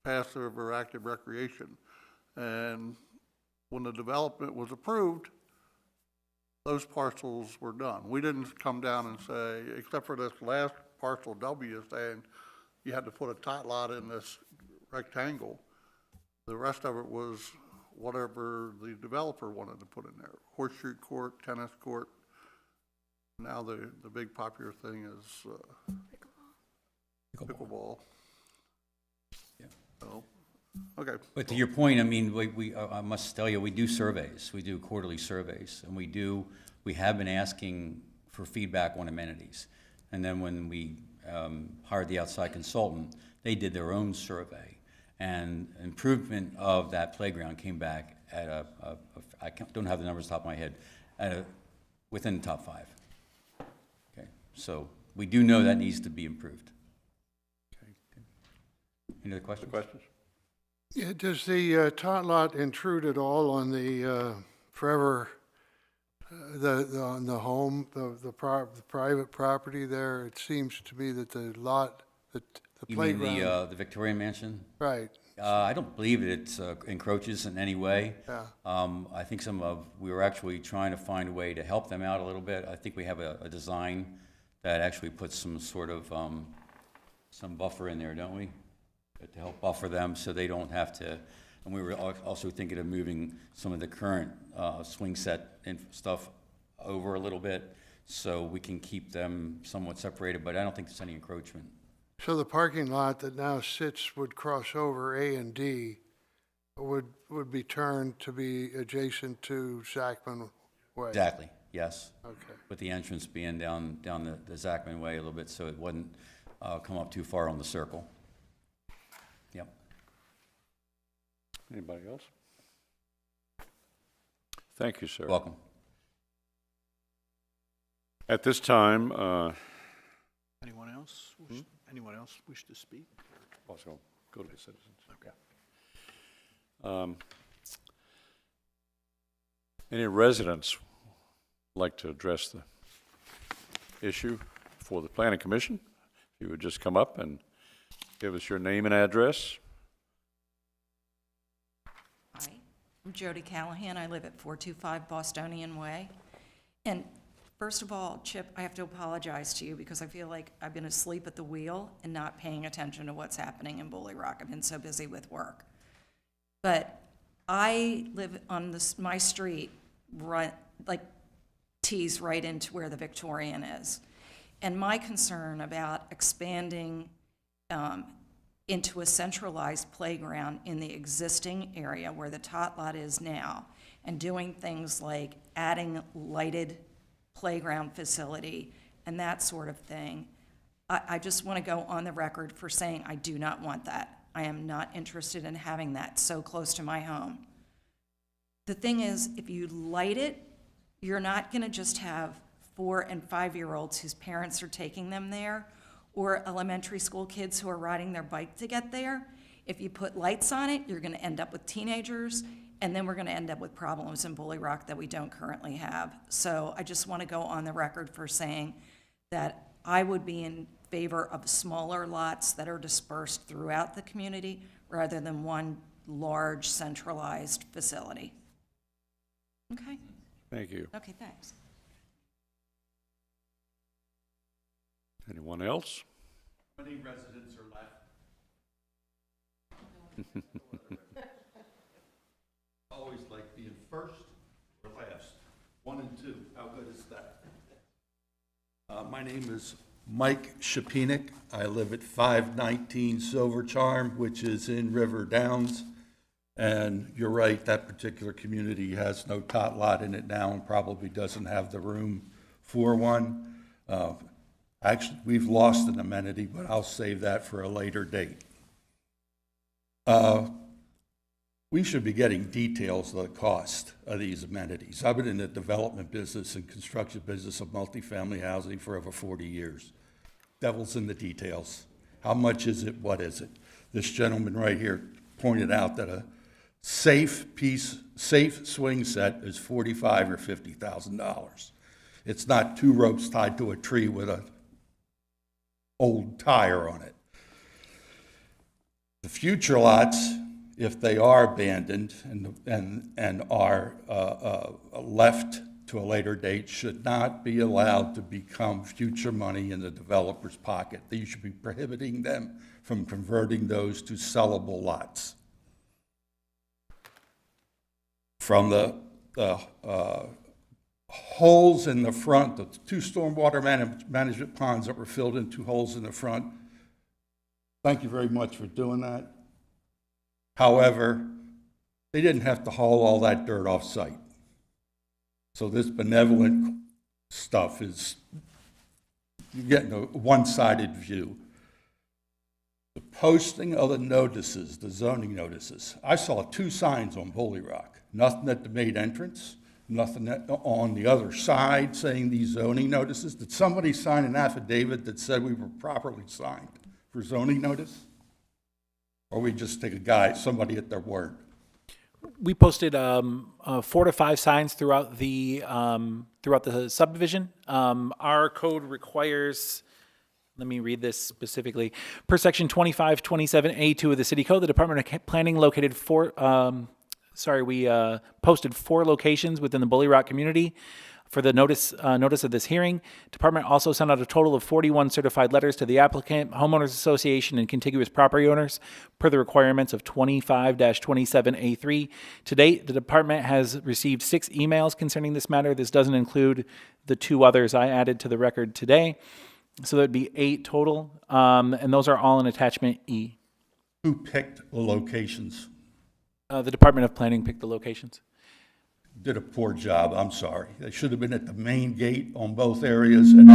passive or active recreation. And when the development was approved, those parcels were done. We didn't come down and say, except for this last parcel W saying you had to put a tot lot in this rectangle. The rest of it was whatever the developer wanted to put in there. Horseshoe court, tennis court. Now the big popular thing is pickleball. Yeah. So, okay. But to your point, I mean, I must tell you, we do surveys. We do quarterly surveys, and we have been asking for feedback on amenities. And then when we hired the outside consultant, they did their own survey. And improvement of that playground came back at I don't have the numbers off the top of my head, within the top 5. Okay, so we do know that needs to be improved. Okay. Any other questions? Yeah, does the tot lot intrude at all on the forever, on the home, the private property there? It seems to me that the lot, the You playground. mean the Victoria Mansion? Right, I don't believe it encroaches in any way. yeah. I think we were actually trying to find a way to help them out a little bit. I think we have a design that actually puts some sort of, some buffer in there, don't we? To help buffer them so they don't have to, and we were also thinking of moving some of the current swing set and stuff over a little bit so we can keep them somewhat separated, but I don't think there's any encroachment. So the parking lot that now sits would cross over A and D, would be turned to be adjacent to Zachman Way? Exactly, yes. Okay. With the entrance being down the Zachman Way a little bit so it wouldn't come up too far on the circle. Yep. Anybody else? Thank you, sir. Welcome. At this time, Anyone else? Anyone else wish to speak? also go to the citizens. Okay. Any residents like to address the issue for the Planning Commission? If you would just come up and give us your name and address. Hi, I'm Jody Callahan. I live at 425 Bostonian Way. And first of all, Chip, I have to apologize to you because I feel like I've been asleep at the wheel and not paying attention to what's happening in Bully Rock. I've been so busy with work. But I live on my street, right, like tees right into where the Victorian is. And my concern about expanding into a centralized playground in the existing area where the tot lot is now, and doing things like adding lighted playground facility and that sort of thing, I just want to go on the record for saying I do not want that. I am not interested in having that so close to my home. The thing is, if you light it, you're not going to just have 4- and 5-year-olds whose parents are taking them there, or elementary school kids who are riding their bike to get there. If you put lights on it, you're going to end up with teenagers, and then we're going to end up with problems in Bully Rock that we don't currently have. So I just want to go on the record for saying that I would be in favor of smaller lots that are dispersed throughout the community rather than one large centralized facility. Okay? Thank you. Okay, thanks. Anyone else? How many residents are left? Always like being first or last. 1 and 2. How good is that? My name is Mike Shapinik. I live at 519 Silver Charm, which is in River Downs. And you're right, that particular community has no tot lot in it now and probably doesn't have the room for one. Actually, we've lost an amenity, but I'll save that for a later date. We should be getting details of the cost of these amenities. I've been in the development business and construction business of multifamily housing for over 40 years. Devil's in the details. How much is it? What is it? This gentleman right here pointed out that a safe swing set is $45,000 or $50,000. It's not 2 ropes tied to a tree with a old tire on it. The future lots, if they are abandoned and are left to a later date, should not be allowed to become future money in the developer's pocket. You should be prohibiting them from converting those to sellable lots. From the holes in the front, the 2 stormwater management ponds that were filled in 2 holes in the front, thank you very much for doing that. However, they didn't have to haul all that dirt off site. So this benevolent stuff is, you're getting a one-sided view. The posting of the notices, the zoning notices. I saw 2 signs on Bully Rock. Nothing at the main entrance, nothing on the other side saying these zoning notices. Did somebody sign an affidavit that said we were properly signed for zoning notice? Or we just take somebody at their word? We posted 4 to 5 signs throughout the subdivision. Our code requires, let me read this specifically. Per section 2527A2 of the City Code, the Department of Planning located we posted 4 locations within the Bully Rock community for the notice of this hearing. Department also sent out a total of 41 certified letters to the applicant, homeowners association, and contiguous property owners per the requirements of 25-27A3. To date, the department has received 6 emails concerning this matter. This doesn't include the 2 others I added to the record today. So that'd be 8 total, and those are all in attachment E. Who picked the locations? The Department of Planning picked the locations. Did a poor job, I'm sorry. They should have been at the main gate on both areas. And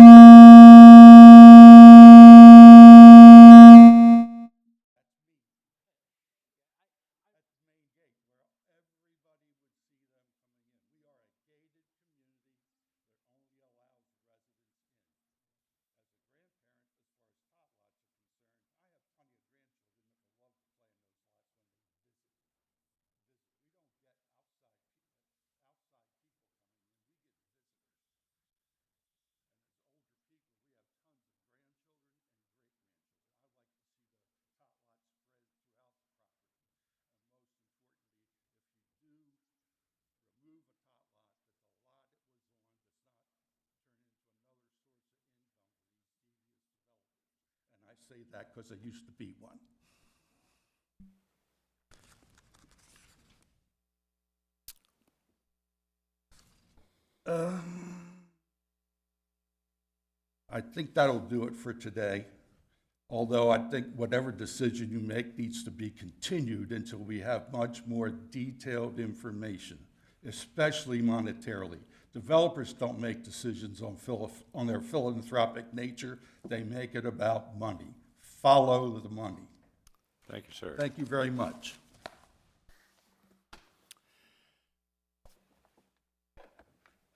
say that because I used to be one. I think that'll do it for today. Although I think whatever decision you make needs to be continued until we have much more detailed information, especially monetarily. Developers don't make decisions on their philanthropic nature. They make it about money. Follow the money. Thank you, sir. Thank you very much.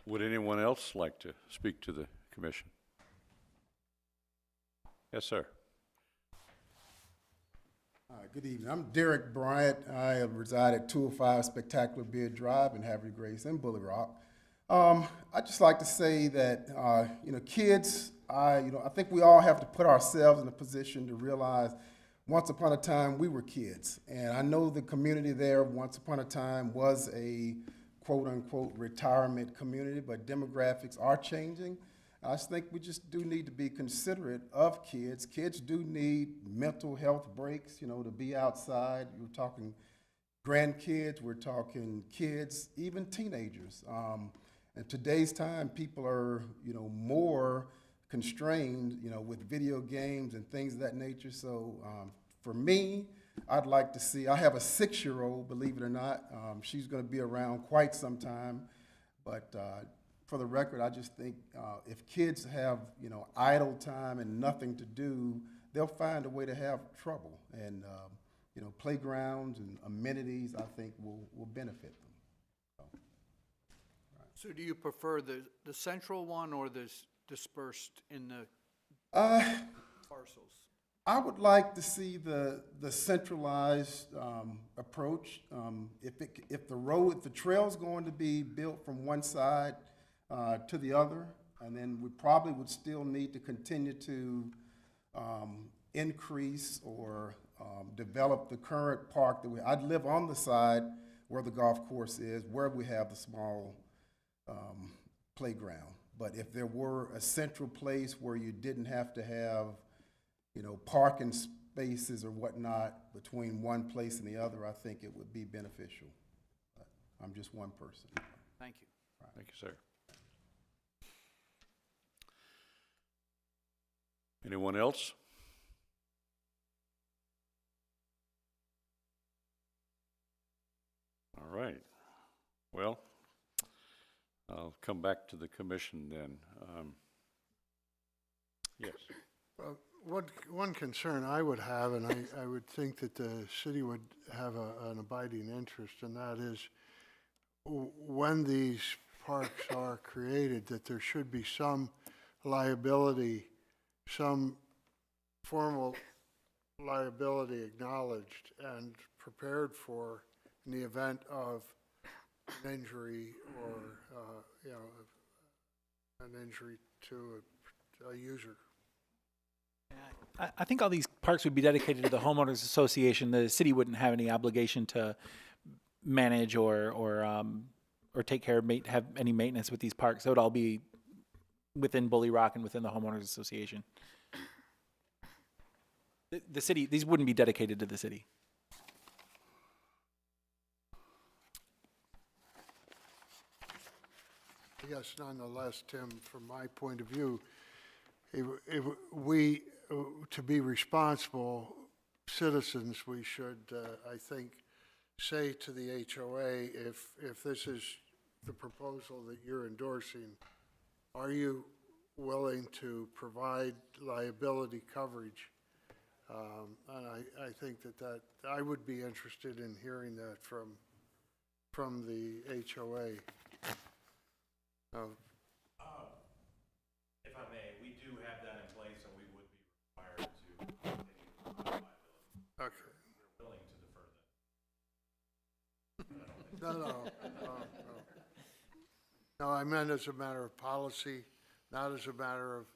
Would anyone else like to speak to the commission? Yes, sir. Good evening. I'm Derek Bryant. I reside at 205 Spectacular Beard Drive in Havre, Grace, and Bully Rock. I'd just like to say that, kids, I think we all have to put ourselves in a position to realize once upon a time we were kids. And I know the community there once upon a time was a quote-unquote retirement community, but demographics are changing. I just think we just do need to be considerate of kids. Kids do need mental health breaks, to be outside. You're talking grandkids, we're talking kids, even teenagers. In today's time, people are, more constrained, with video games and things of that nature. So for me, I'd like to see, I have a 6-year-old, believe it or not. She's going to be around quite some time, but for the record, I just think if kids have, idle time and nothing to do, they'll find a way to have trouble. And, playgrounds and amenities, I think, will benefit them. So do you prefer the central one or this dispersed in the parcels? I would like to see the centralized approach. If the trail's going to be built from one side to the other, and then we probably would still need to continue to increase or develop the current park that I'd live on the side where the golf course is, where we have the small playground. But if there were a central place where you didn't have to have, parking spaces or whatnot between one place and the other, I think it would be beneficial. But I'm just one person. Thank you. Thank you, sir. Anyone else? All right. Well, I'll come back to the commission then. Yes. One concern I would have, and I would think that the city would have an abiding interest, and that is when these parks are created, that there should be some liability, some formal liability acknowledged and prepared for in the event of an injury or, an injury to a user. I think all these parks would be dedicated to the homeowners association. The city wouldn't have any obligation to manage or take care of have any maintenance with these parks. It would all be within Bully Rock and within the homeowners association. The city, these wouldn't be dedicated to the city. I guess nonetheless, Tim, from my point of view, to be responsible citizens, we should, I think, say to the HOA, if this is the proposal that you're endorsing, are you willing to provide liability coverage? And I think that I would be interested in hearing that from the HOA. If I may, we do have that in place, and we would be required to continue to provide liability. Okay. We're willing to defer that. No. No, I meant as a matter of policy, not as a matter of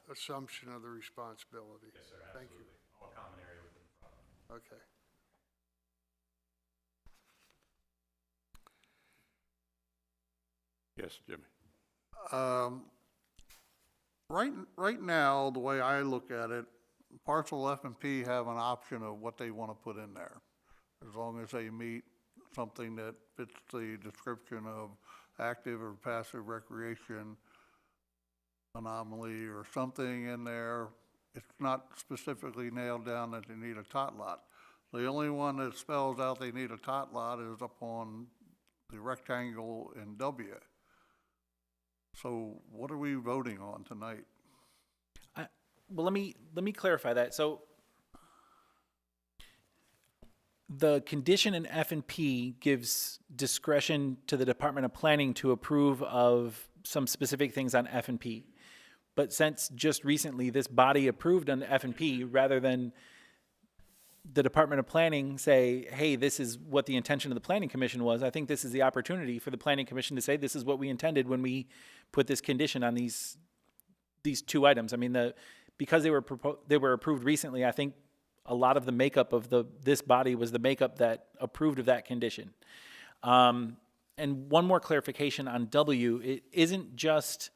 assumption of the responsibility. Yes, sir, Thank absolutely. All common area within the property. you. Okay. Yes, Jimmy. Right now, the way I look at it, parcel F and P have an option of what they want to put in there, as long as they meet something that fits the description of active or passive recreation anomaly or something in there. It's not specifically nailed down that they need a tot lot. The only one that spells out they need a tot lot is up on the rectangle in W. So what are we voting on tonight? Well, let me clarify that. So the condition in F and P gives discretion to the Department of Planning to approve of some specific things on F and P. But since just recently this body approved on F and P, rather than the Department of Planning say, hey, this is what the intention of the Planning Commission was, I think this is the opportunity for the Planning Commission to say, this is what we intended when we put this condition on these two items. I mean, because they were approved recently, I think a lot of the makeup of this body was the makeup that approved of that condition. And one more clarification on W, it isn't just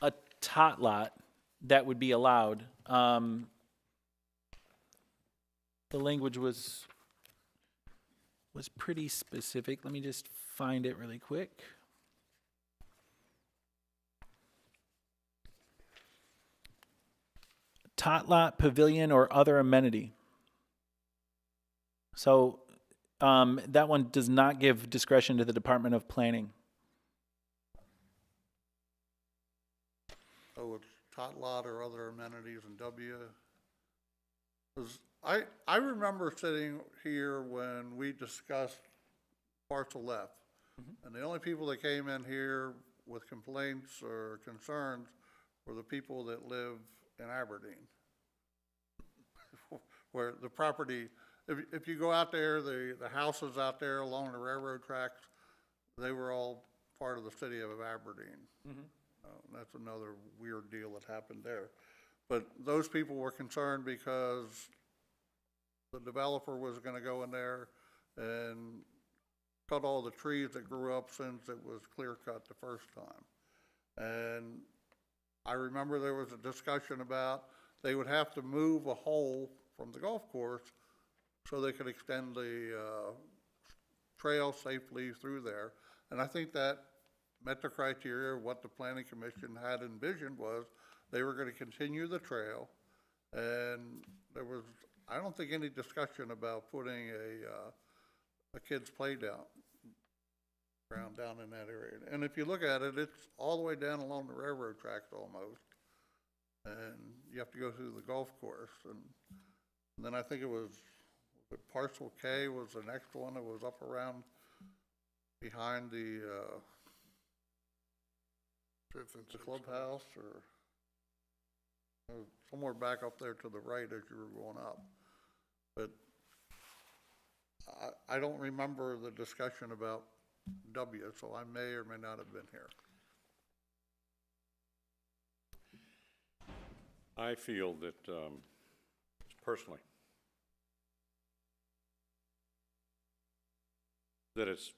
a tot lot that would be allowed. The language was pretty specific. Let me just find it really quick. Tot lot, pavilion, or other amenity. So that one does not give discretion to the Department of Planning. So it's tot lot or other amenities in W? 'Cause I remember sitting here when we discussed parcel F, and the only people that came in here with complaints or concerns were the people that live in Aberdeen. Where the property, if you go out there, the houses out there along the railroad tracks, they were all part of the city of Aberdeen. That's another weird deal that happened there. But those people were concerned because the developer was gonna go in there and cut all the trees that grew up since it was clear cut the first time. And I remember there was a discussion about they would have to move a hole from the golf course so they could extend the trail safely through there. And I think that met the criteria. What the Planning Commission had envisioned was they were going to continue the trail, and there was, I don't think, any discussion about putting a kid's play down ground down in that area. And if you look at it, it's all the way down along the railroad tracks almost, and you have to go through the golf course. And then I think it was parcel K was the next one that was up around behind the clubhouse, or somewhere back up there to the right as you were going up. But I don't remember the discussion about W, so I may or may not have been here. I feel that, personally, that it's,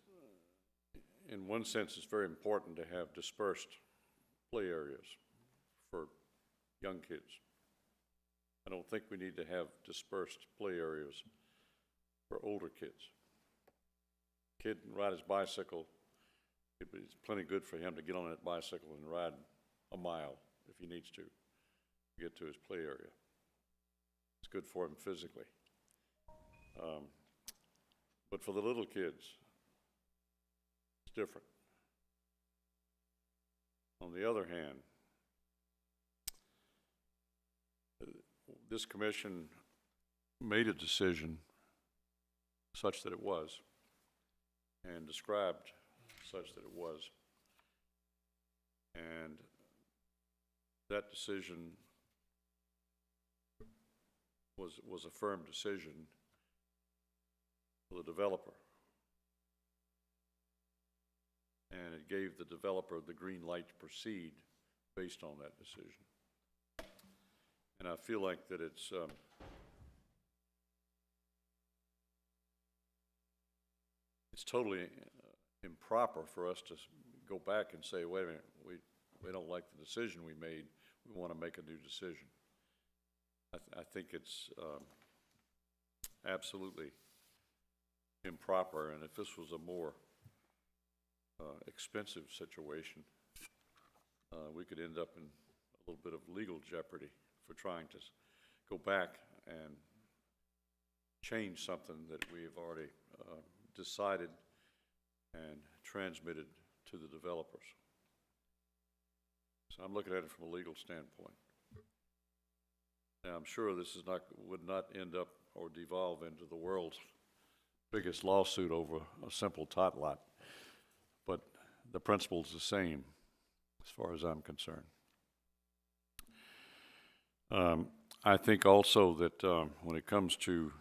in one sense, it's very important to have dispersed play areas for young kids. I don't think we need to have dispersed play areas for older kids. Kid can ride his bicycle. It's plenty good for him to get on that bicycle and ride a mile if he needs to get to his play area. It's good for him physically. But for the little kids, it's different. On the other hand, this commission made a decision such that it was, and described such that it was. And that decision was a firm decision for the developer. And it gave the developer the green light to proceed based on that decision. And I feel like that it's totally improper for us to go back and say, wait a minute, we don't like the decision we made. we want to make a new decision. I think it's absolutely improper, and if this was a more expensive situation, we could end up in a little bit of legal jeopardy for trying to go back and change something that we have already decided and transmitted to the developers. So I'm looking at it from a legal standpoint. Now, I'm sure this is would not end up or devolve into the world's biggest lawsuit over a simple tot lot, but the principle's the same as far as I'm concerned. I think also that when it comes to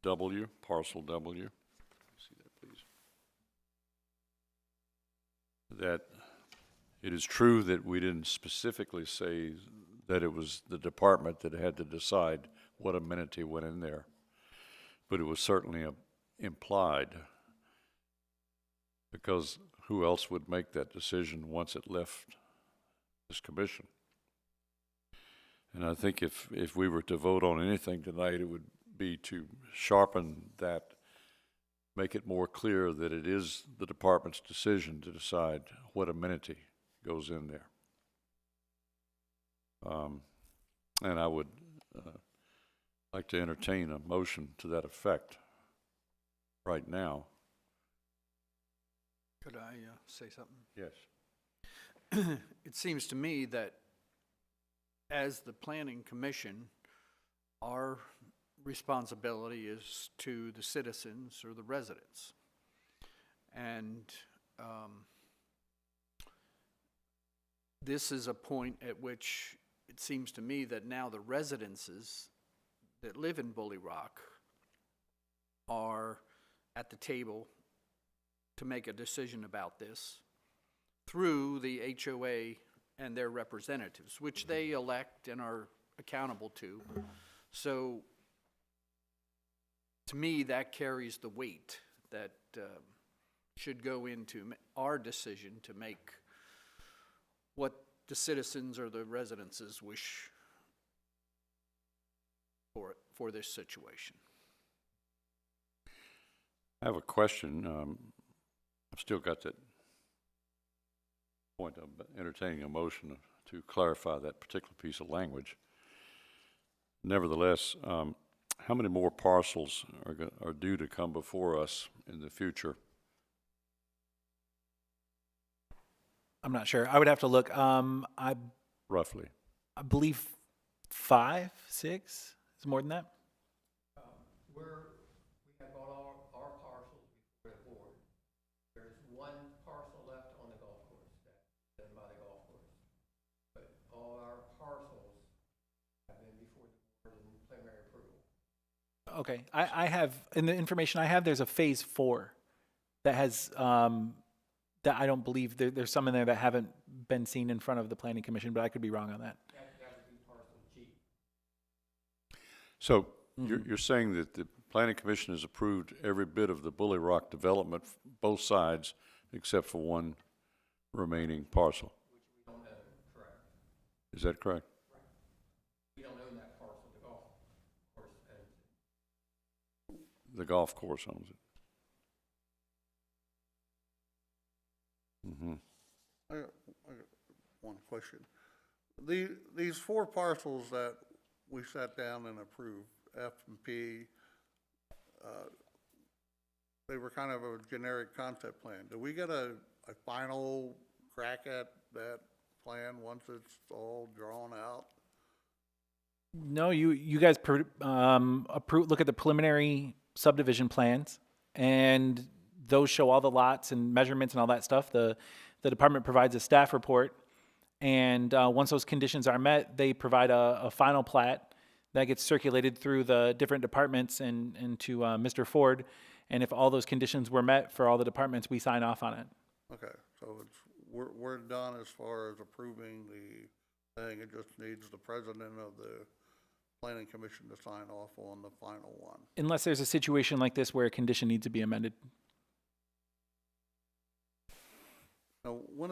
W, parcel W, see that please, that it is true that we didn't specifically say that it was the department that had to decide what amenity went in there, but it was certainly implied, because who else would make that decision once it left this commission? And I think if we were to vote on anything tonight, it would be to sharpen that, make it more clear that it is the department's decision to decide what amenity goes in there. And I would like to entertain a motion to that effect right now. Could I say something? Yes. It seems to me that as the Planning Commission, our responsibility is to the citizens or the residents. And this is a point at which it seems to me that now the residences that live in Bully Rock are at the table to make a decision about this through the HOA and their representatives, which they elect and are accountable to. So to me, that carries the weight that should go into our decision to make what the citizens or the residences wish for this situation. I have a question. I've still got that point of entertaining a motion to clarify that particular piece of language. Nevertheless, how many more parcels are due to come before us in the future? I'm not sure. I would have to look. Roughly. I believe 5, 6. Is it more than that? We have all our parcels before the board. There's one parcel left on the golf course that's done by the golf course. But all our parcels have been before the board in preliminary approval. Okay. I have, in the information I have, there's a phase 4 that has, that I don't believe, there's some in there that haven't been seen in front of the Planning Commission, but I could be wrong on that. That would be parcel G. So you're saying that the Planning Commission has approved every bit of the Bully Rock development, both sides, except for one remaining parcel? Which we don't own, correct? Is that correct? Right. We don't own that parcel, the golf course owns it. The golf course owns it. Mm-hmm. I got one question. These 4 parcels that we sat down and approved, F and P, they were kind of a generic concept plan. Do we get a final crack at that plan once it's all drawn out? No, you guys look at the preliminary subdivision plans, and those show all the lots and measurements and all that stuff. The department provides a staff report, and once those conditions are met, they provide a final plat that gets circulated through the different departments and to Mr. Ford. And if all those conditions were met for all the departments, we sign off on it. Okay, so we're done as far as approving the thing. It just needs the president of the Planning Commission to sign off on the final one. Unless there's a situation like this where a condition needs to be amended. Now, when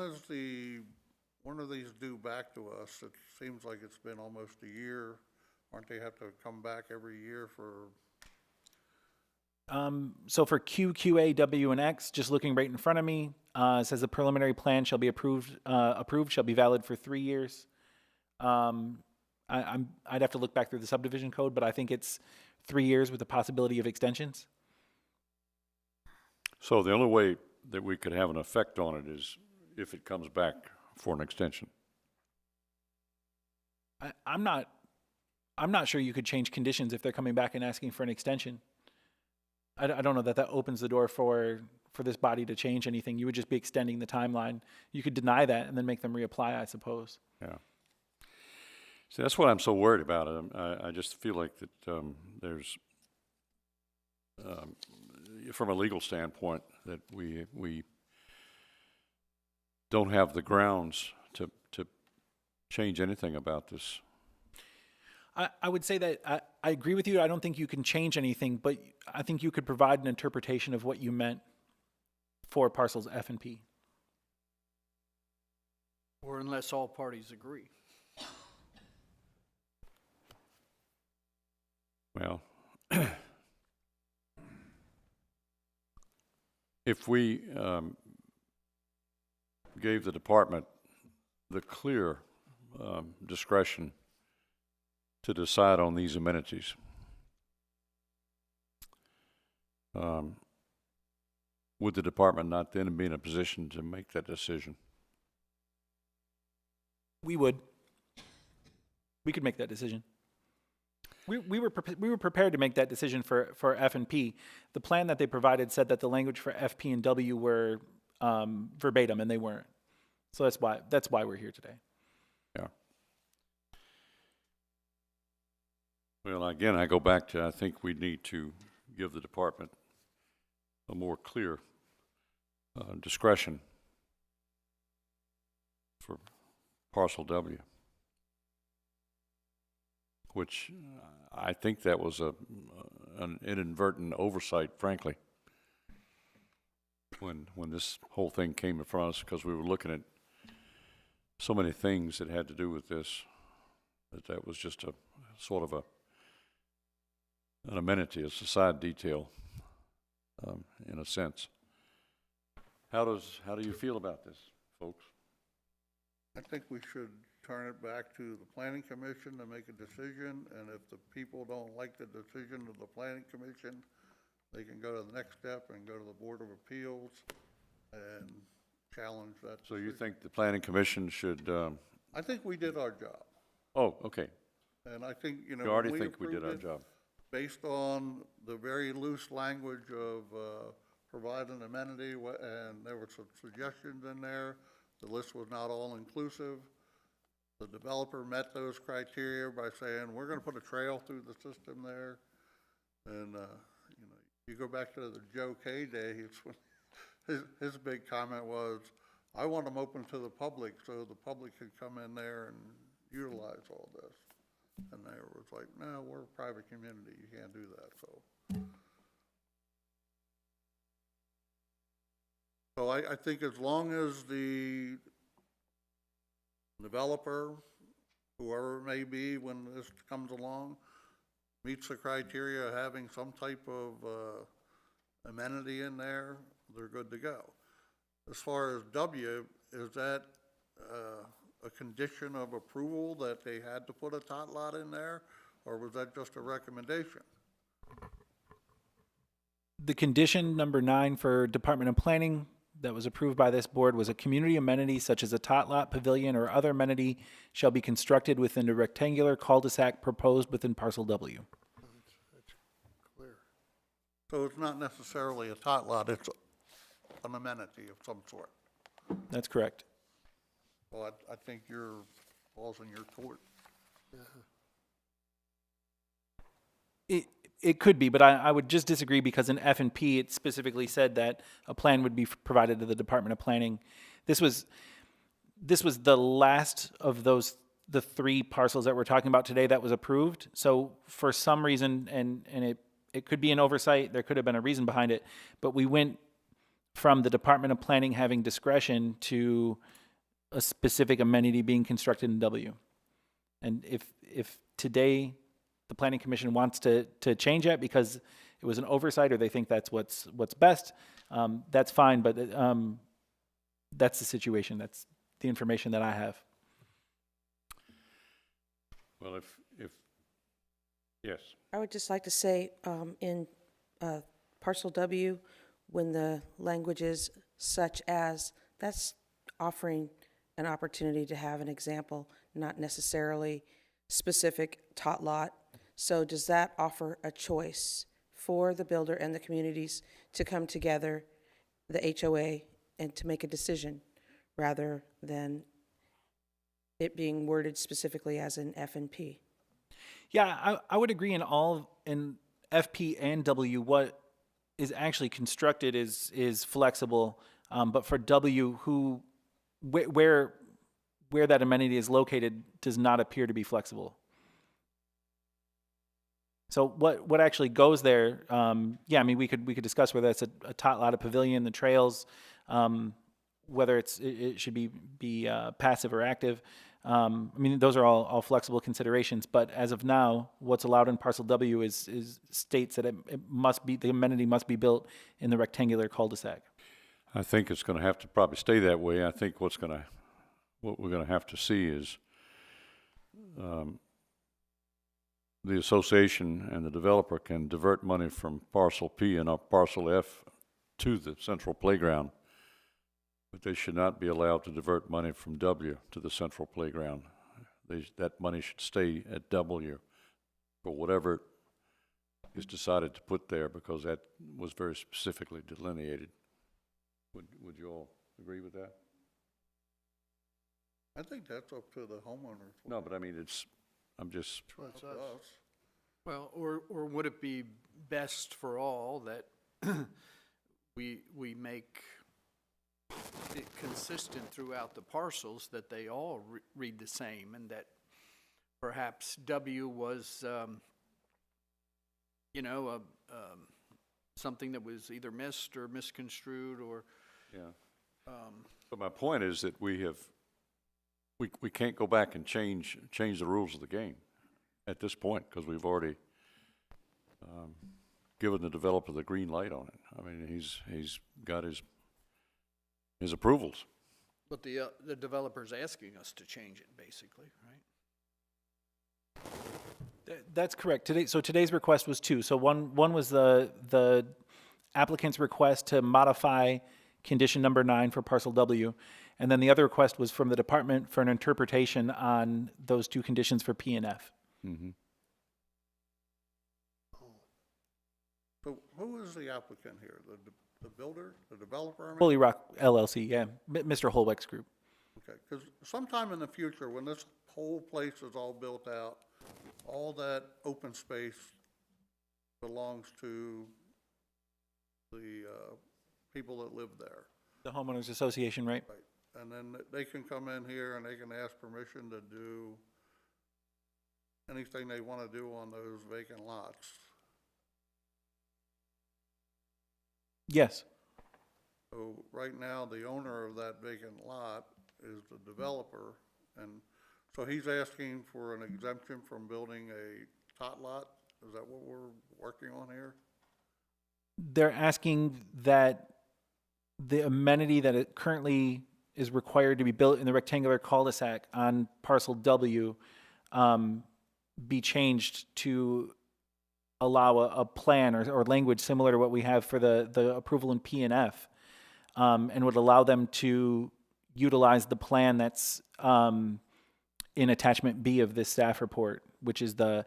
When are these due back to us? It seems like it's been almost a year. Aren't they have to come back every year for? So for Q, QA, W, and X, just looking right in front of me, it says the preliminary plan shall be approved, shall be valid for 3 years. I'd have to look back through the subdivision code, but I think it's 3 years with the possibility of extensions. So the only way that we could have an effect on it is if it comes back for an extension. I'm not sure you could change conditions if they're coming back and asking for an extension. I don't know that that opens the door for this body to change anything. You would just be extending the timeline. You could deny that and then make them reapply, I suppose. Yeah. See, that's what I'm so worried about. I just feel like that there's, from a legal standpoint, that we don't have the grounds to change anything about this. I would say that I agree with you. I don't think you can change anything, but I think you could provide an interpretation of what you meant for parcels F and P. Or unless all parties agree. Well, if we gave the department the clear discretion to decide on these amenities, would the department not then be in a position to make that decision? We would. We could make that decision. We were prepared to make that decision for F and P. The plan that they provided said that the language for F, P, and W were verbatim, and they weren't. So that's why we're here today. Yeah. Well, again, I go back to, I think we need to give the department a more clear discretion for parcel W, which I think that was an inadvertent oversight, frankly, when this whole thing came in front of us, because we were looking at so many things that had to do with this, that was just a sort of an amenity, a side detail, in a sense. How do you feel about this, folks? I think we should turn it back to the planning commission to make a decision, and if the people don't like the decision of the planning commission, they can go to the next step and go to the Board of Appeals and challenge that So you decision. think the planning commission should, I think we did our job, oh, okay. and I think, You when already we think we did approved our it, job. based on the very loose language of provide an amenity, and there were some suggestions in there. The list was not all-inclusive. The developer met those criteria by saying, we're gonna put a trail through the system there. And, you go back to the Joe K days, when his big comment was, I want them open to the public so the public could come in there and utilize all this. And they was like, no, we're a private community, you can't do that, so. So I think as long as the developer, whoever it may be when this comes along, meets the criteria of having some type of amenity in there, they're good to go. As far as W, is that a condition of approval that they had to put a tot lot in there, or was that just a recommendation? The condition number 9 for Department of Planning that was approved by this board was a community amenity such as a tot lot, pavilion, or other amenity shall be constructed within a rectangular cul-de-sac proposed within parcel W. That's clear. So it's not necessarily a tot lot, it's an amenity of some sort. That's correct. Well, I think your ball's in your court. It could be, but I would just disagree because in F and P, it specifically said that a plan would be provided to the Department of Planning. This was the last of the 3 parcels that we're talking about today that was approved. So for some reason, and it could be an oversight, there could have been a reason behind it, but we went from the Department of Planning having discretion to a specific amenity being constructed in W. And if today the planning commission wants to change that because it was an oversight or they think that's what's best, that's fine, but that's the situation. That's the information that I have. Well, yes. I would just like to say, in parcel W, when the language is such as, that's offering an opportunity to have an example, not necessarily specific tot lot. So does that offer a choice for the builder and the communities to come together, the HOA, and to make a decision rather than it being worded specifically as an F and P? Yeah, I would agree in FP and W, what is actually constructed is flexible, but for W, where that amenity is located does not appear to be flexible. So what actually goes there? Yeah, I mean we could discuss whether it's a tot lot, a pavilion, the trails, whether it should be passive or active. I mean, those are all flexible considerations, but as of now, what's allowed in parcel W is states that the amenity must be built in the rectangular cul-de-sac. I think it's going to have to probably stay that way. I think what we're going to have to see is the association and the developer can divert money from parcel P and up parcel F to the central playground, but they should not be allowed to divert money from W to the central playground. That money should stay at W for whatever is decided to put there, because that was very specifically delineated. Would you all agree with that? I think that's up to the homeowners. No, but I mean, I'm just. That's us. Well, or would it be best for all that we make it consistent throughout the parcels, that they all read the same, and that perhaps W was, something that was either missed or misconstrued or. Yeah. But my point is that we can't go back and change the rules of the game at this point, because we've already given the developer the green light on it. I mean, he's got his approvals. But the developer's asking us to change it, basically, right? That's correct. Today's request was two. So one was the applicant's request to modify condition number 9 for parcel W, and then the other request was from the department for an interpretation on those two conditions for P and F. Mm-hmm. So who is the applicant here? The builder, the developer? I mean? Bully Rock LLC, yeah, Mr. Holbeck's group. Okay, because sometime in the future, when this whole place is all built out, all that open space belongs to the people that live there. The homeowners association, right? Right, and then they can come in here and they can ask permission to do anything they want to do on those vacant lots. Yes. So right now, the owner of that vacant lot is the developer, and so he's asking for an exemption from building a tot lot? Is that what we're working on here? They're asking that the amenity that it currently is required to be built in the rectangular cul-de-sac on parcel W be changed to allow a plan or language similar to what we have for the approval in P and F, and would allow them to utilize the plan that's in attachment B of this staff report, which is the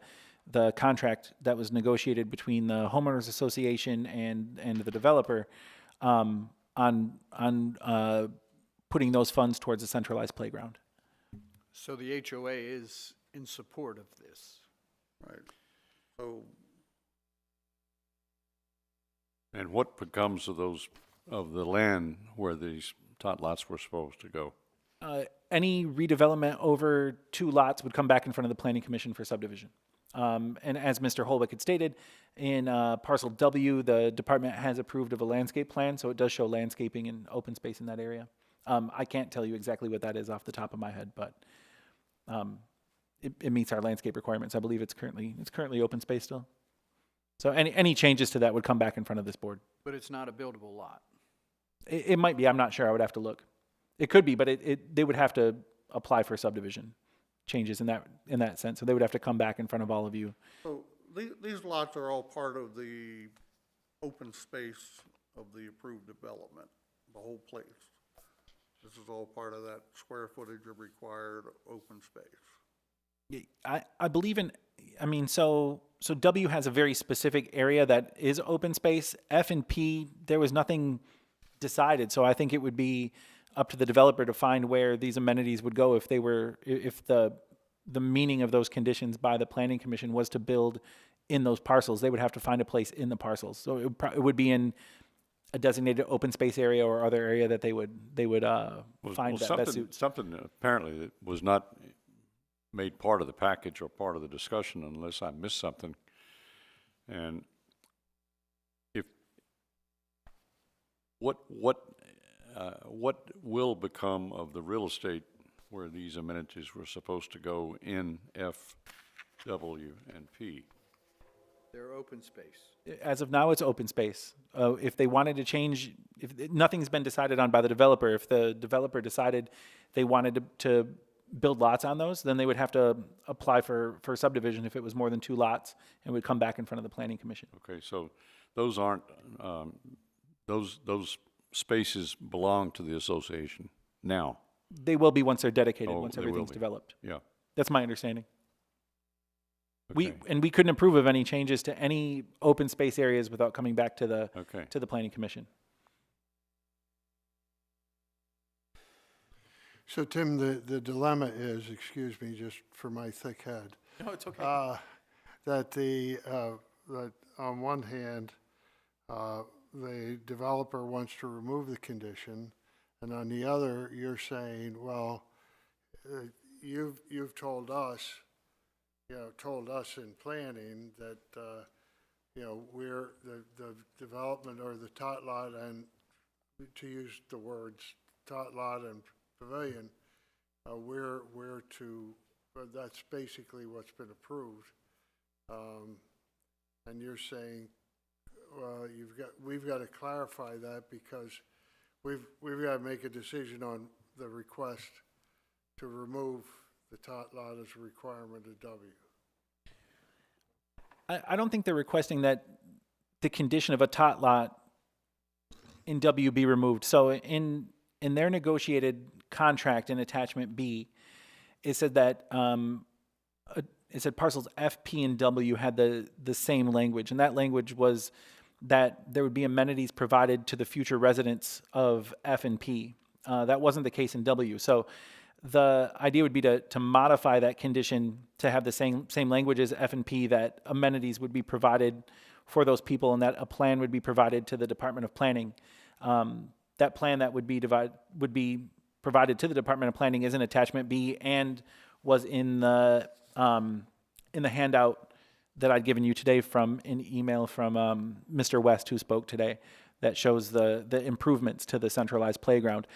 contract that was negotiated between the homeowners association and the developer on putting those funds towards a centralized playground. So the HOA is in support of this. Right. So. And what becomes of the land where these tot lots were supposed to go? Any redevelopment over 2 lots would come back in front of the Planning Commission for subdivision. And as Mr. Holbeck had stated, in parcel W, the department has approved of a landscape plan, so it does show landscaping and open space in that area. I can't tell you exactly what that is off the top of my head, but it meets our landscape requirements. I believe it's currently open space still. So any changes to that would come back in front of this board. But it's not a buildable lot. It might be. I'm not sure. I would have to look. It could be, but they would have to apply for subdivision changes in that sense. So they would have to come back in front of all of you. So these lots are all part of the open space of the approved development, the whole place. This is all part of that square footage of required open space. I believe so W has a very specific area that is open space. F and P, there was nothing decided. So I think it would be up to the developer to find where these amenities would go if the meaning of those conditions by the planning commission was to build in those parcels. They would have to find a place in the parcels. So it would be in a designated open space area or other area that they would find that best suits. Something apparently that was not made part of the package or part of the discussion, unless I missed something. And what will become of the real estate where these amenities were supposed to go in F, W, and P? They're open space. As of now, it's open space. If they wanted to change, if nothing's been decided on by the developer, if the developer decided they wanted to build lots on those, then they would have to apply for subdivision if it was more than 2 lots, and would come back in front of the planning commission. Okay, so those aren't, those spaces belong to the association now? They will be once they're dedicated, once they will everything's be. developed. Yeah. That's my understanding. Okay. We couldn't approve of any changes to any open space areas without coming back to the planning commission. So Tim, the dilemma is, excuse me, just for my thick head. No, it's okay. That that on one hand, the developer wants to remove the condition, and on the other, you're saying, well, you've told us, told us in planning that, we're the development or the tot lot, and to use the words tot lot and pavilion, we're to, that's basically what's been approved. And you're saying, well, we've got to clarify that because we've got to make a decision on the request to remove the tot lot as a requirement of W. I don't think they're requesting that the condition of a tot lot in W be removed. So in their negotiated contract in attachment B, it said that it said parcels F, P, and W had the same language, and that language was that there would be amenities provided to the future residents of F and P. That wasn't the case in W. So the idea would be to modify that condition to have the same language as F and P, that amenities would be provided for those people, and that a plan would be provided to the Department of Planning. That plan that would be provided to the Department of Planning is in attachment B and was in the handout that I'd given you today from an email from Mr. West, who spoke today, that shows the improvements to the centralized playground.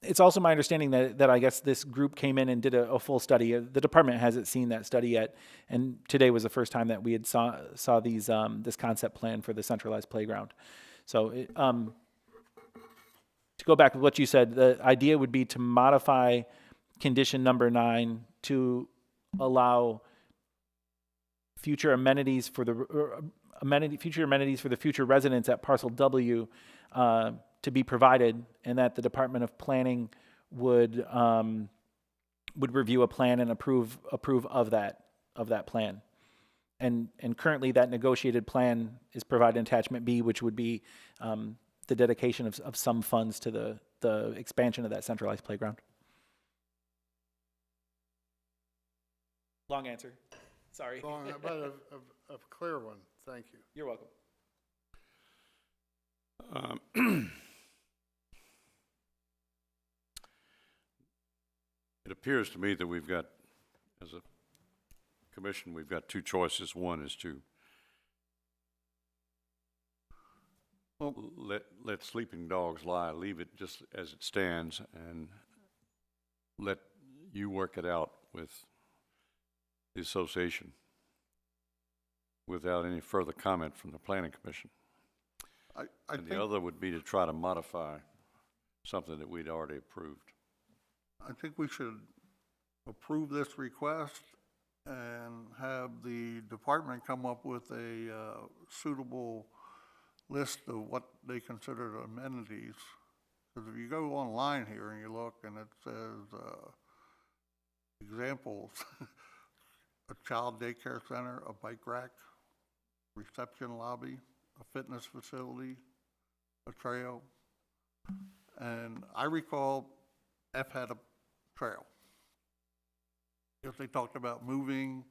It's also my understanding that I guess this group came in and did a full study. The department hasn't seen that study yet, and today was the first time that we had saw these this concept plan for the centralized playground. So to go back to what you said, the idea would be to modify condition number 9 to allow future amenities for the future residents at parcel W to be provided, and that the Department of Planning would review a plan and approve of that plan. And currently that negotiated plan is provided in attachment B, which would be the dedication of some funds to the expansion of that centralized playground. Long answer. Sorry. Long, but a clear one. Thank you. You're welcome. It appears to me that we've got, as a commission, we've got 2 choices. One is to Well, let sleeping dogs lie, leave it just as it stands, and let you work it out with the association without any further comment from the planning commission. I And think, the other would be to try to modify something that we'd already approved. I think we should approve this request and have the department come up with a suitable list of what they consider amenities. Because if you go online here and you look and it says, examples, a child daycare center, a bike rack, reception lobby, a fitness facility, a trail. And I recall F had a trail. If they talked about moving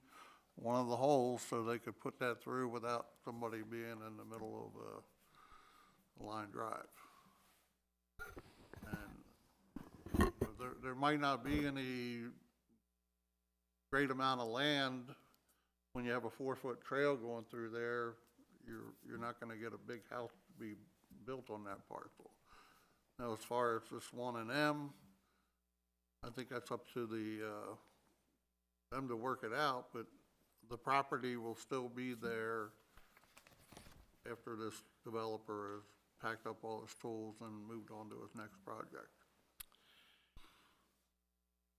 one of the holes so they could put that through without somebody being in the middle of a line drive. And there might not be any great amount of land when you have a 4-foot trail going through there. You're not going to get a big house to be built on that parcel. Now, as far as this 1&M, I think that's up to them to work it out, but the property will still be there after this developer has packed up all his tools and moved on to his next project.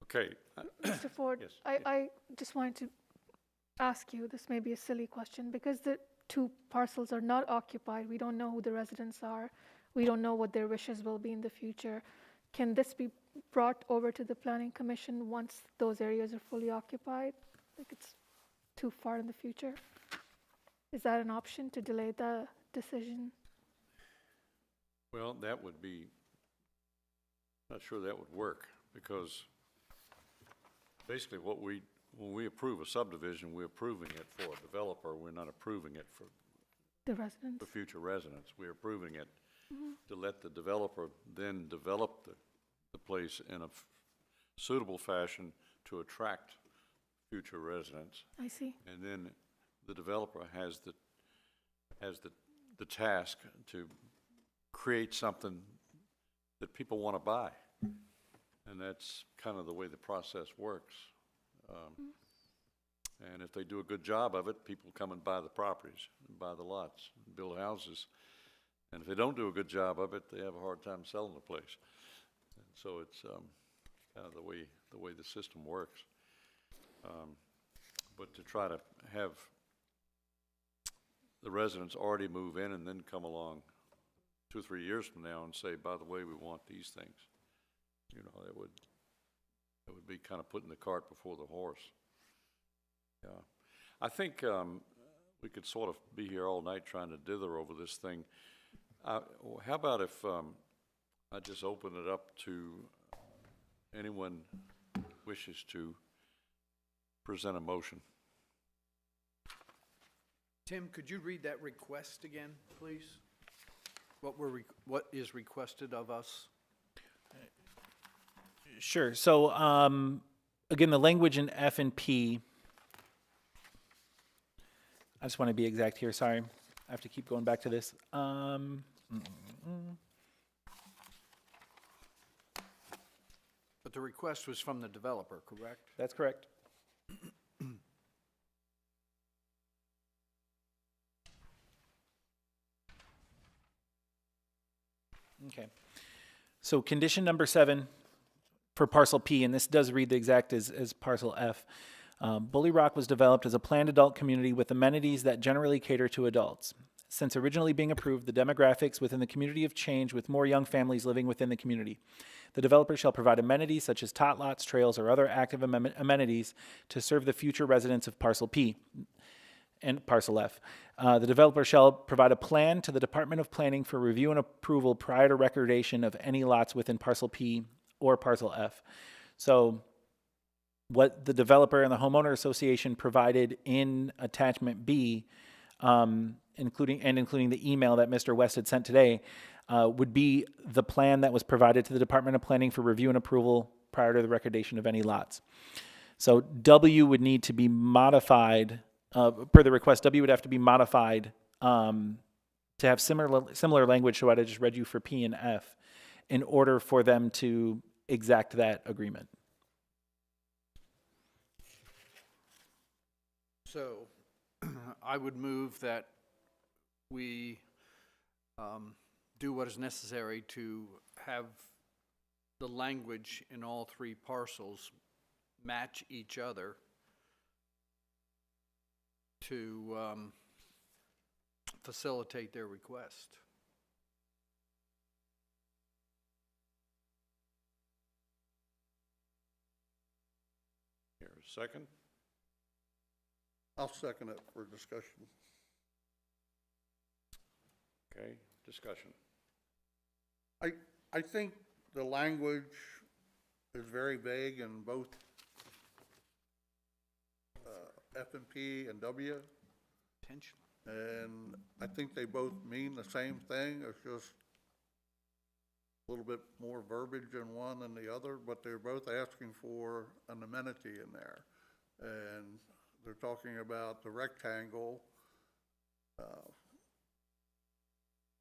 Okay. Mr. Ford, Yes. I just wanted to ask you, this may be a silly question, because the two parcels are not occupied, we don't know who the residents are, we don't know what their wishes will be in the future. Can this be brought over to the Planning Commission once those areas are fully occupied? Like it's too far in the future? Is that an option to delay the decision? Well, that would be, not sure that would work, because basically when we approve a subdivision, we're approving it for a developer, we're not approving it for The residents? for future residents. We're approving it to let the developer then develop the place in a suitable fashion to attract future residents. I see. And then the developer has the task to create something that people want to buy. And that's kind of the way the process works. And if they do a good job of it, people come and buy the properties, and buy the lots, and build houses. And if they don't do a good job of it, they have a hard time selling the place. And so it's kind of the way the system works. But to try to have the residents already move in and then come along 2 or 3 years from now and say, by the way, we want these things, you know, that would be kind of putting the cart before the horse. Yeah, I think we could sort of be here all night trying to dither over this thing. How about if I just open it up to anyone wishes to present a motion? Tim, could you read that request again, please? What is requested of us? Sure. So, again, the language in F and P, I just want to be exact here, sorry. I have to keep going back to this. But the request was from the developer, correct? That's correct. Okay. So condition number 7 for parcel P, and this does read the exact as parcel F. Bully Rock was developed as a planned adult community with amenities that generally cater to adults. Since originally being approved, the demographics within the community have changed, with more young families living within the community. The developer shall provide amenities such as tot lots, trails, or other active amenities to serve the future residents of parcel P and parcel F. The developer shall provide a plan to the Department of Planning for review and approval prior to recordation of any lots within parcel P or parcel F. So what the developer and the homeowner association provided in attachment B, including the email that Mr. West had sent today, would be the plan that was provided to the Department of Planning for review and approval prior to the recordation of any lots. So W would need to be modified, per the request, W would have to be modified to have similar language to what I just read you for P and F in order for them to exact that agreement. So I would move that we do what is necessary to have the language in all three parcels match each other to facilitate their request. Here, a second. I'll second it for discussion. Okay, discussion. I think the language is very vague in both F and P and W. Potentially. And I think they both mean the same thing. It's just a little bit more verbiage in one than the other, but they're both asking for an amenity in there. And they're talking about the rectangle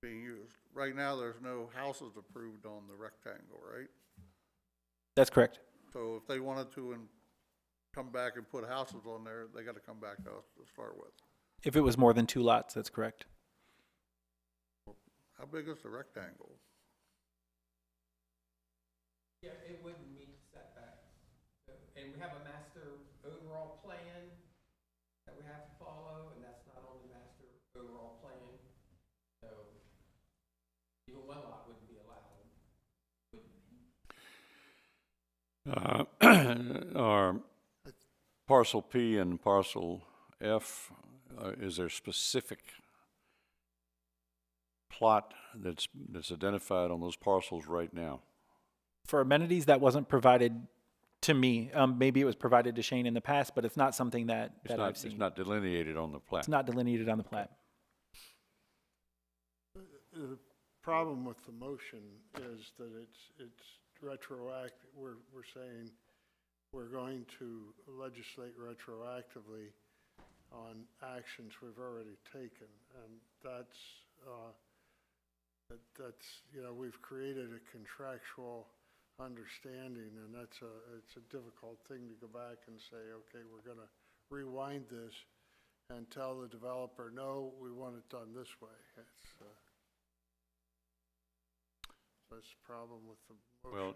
being used. Right now, there's no houses approved on the rectangle, right? That's correct. So if they wanted to come back and put houses on there, they got to come back to us to start with. If it was more than 2 lots, that's correct. How big is the rectangle? Yeah, it wouldn't meet the setback. And we have a master overall plan that we have to follow, and that's not on the master overall plan. So even one lot wouldn't be allowed. Are parcel P and parcel F, is there specific plot that's identified on those parcels right now? For amenities, that wasn't provided to me. Maybe it was provided to Shane in the past, but it's not something that I've seen. It's not delineated on the plat. It's not delineated on the plat. The problem with the motion is that it's retroactive. We're saying we're going to legislate retroactively on actions we've already taken, and that's we've created a contractual understanding, and it's a difficult thing to go back and say, okay, we're going to rewind this and tell the developer, no, we want it done this way. That's the problem with the motion. Well,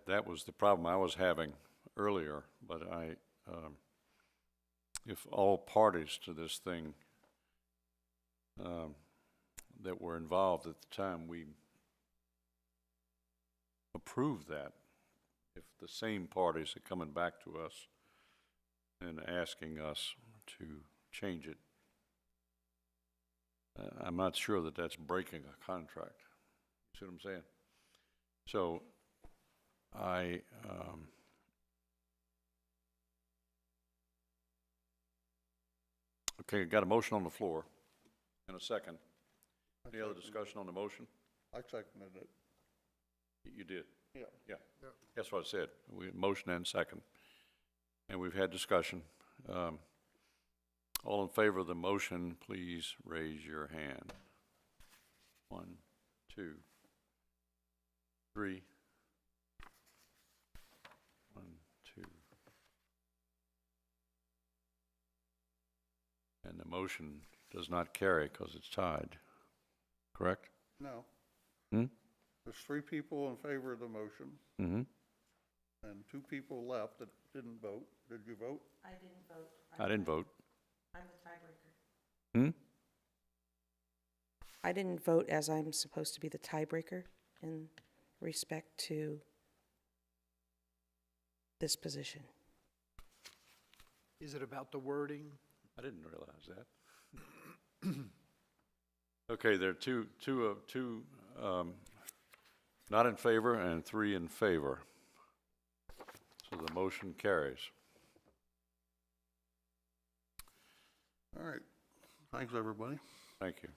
that was the problem I was having earlier, but if all parties to this thing that were involved at the time, we approved that, if the same parties are coming back to us and asking us to change it, I'm not sure that that's breaking a contract. See what I'm saying? So okay, got a motion on the floor and a second. Any other discussion on the motion? I seconded it. You did? Yeah. Yeah. That's what I said. We motion and second. And we've had discussion. All in favor of the motion, please raise your hand. 1, 2, 3. 1, 2. And the motion does not carry because it's tied. Correct? No. Hmm? There's 3 people in favor of the motion. Mm-hmm. And 2 people left that didn't vote. Did you vote? I didn't vote. I didn't vote. I'm the tiebreaker. Hmm? I didn't vote as I'm supposed to be the tiebreaker in respect to this position. Is it about the wording? I didn't realize that. Okay, there are two not in favor and 3 in favor. So the motion carries. All right. Thanks, everybody. Thank you.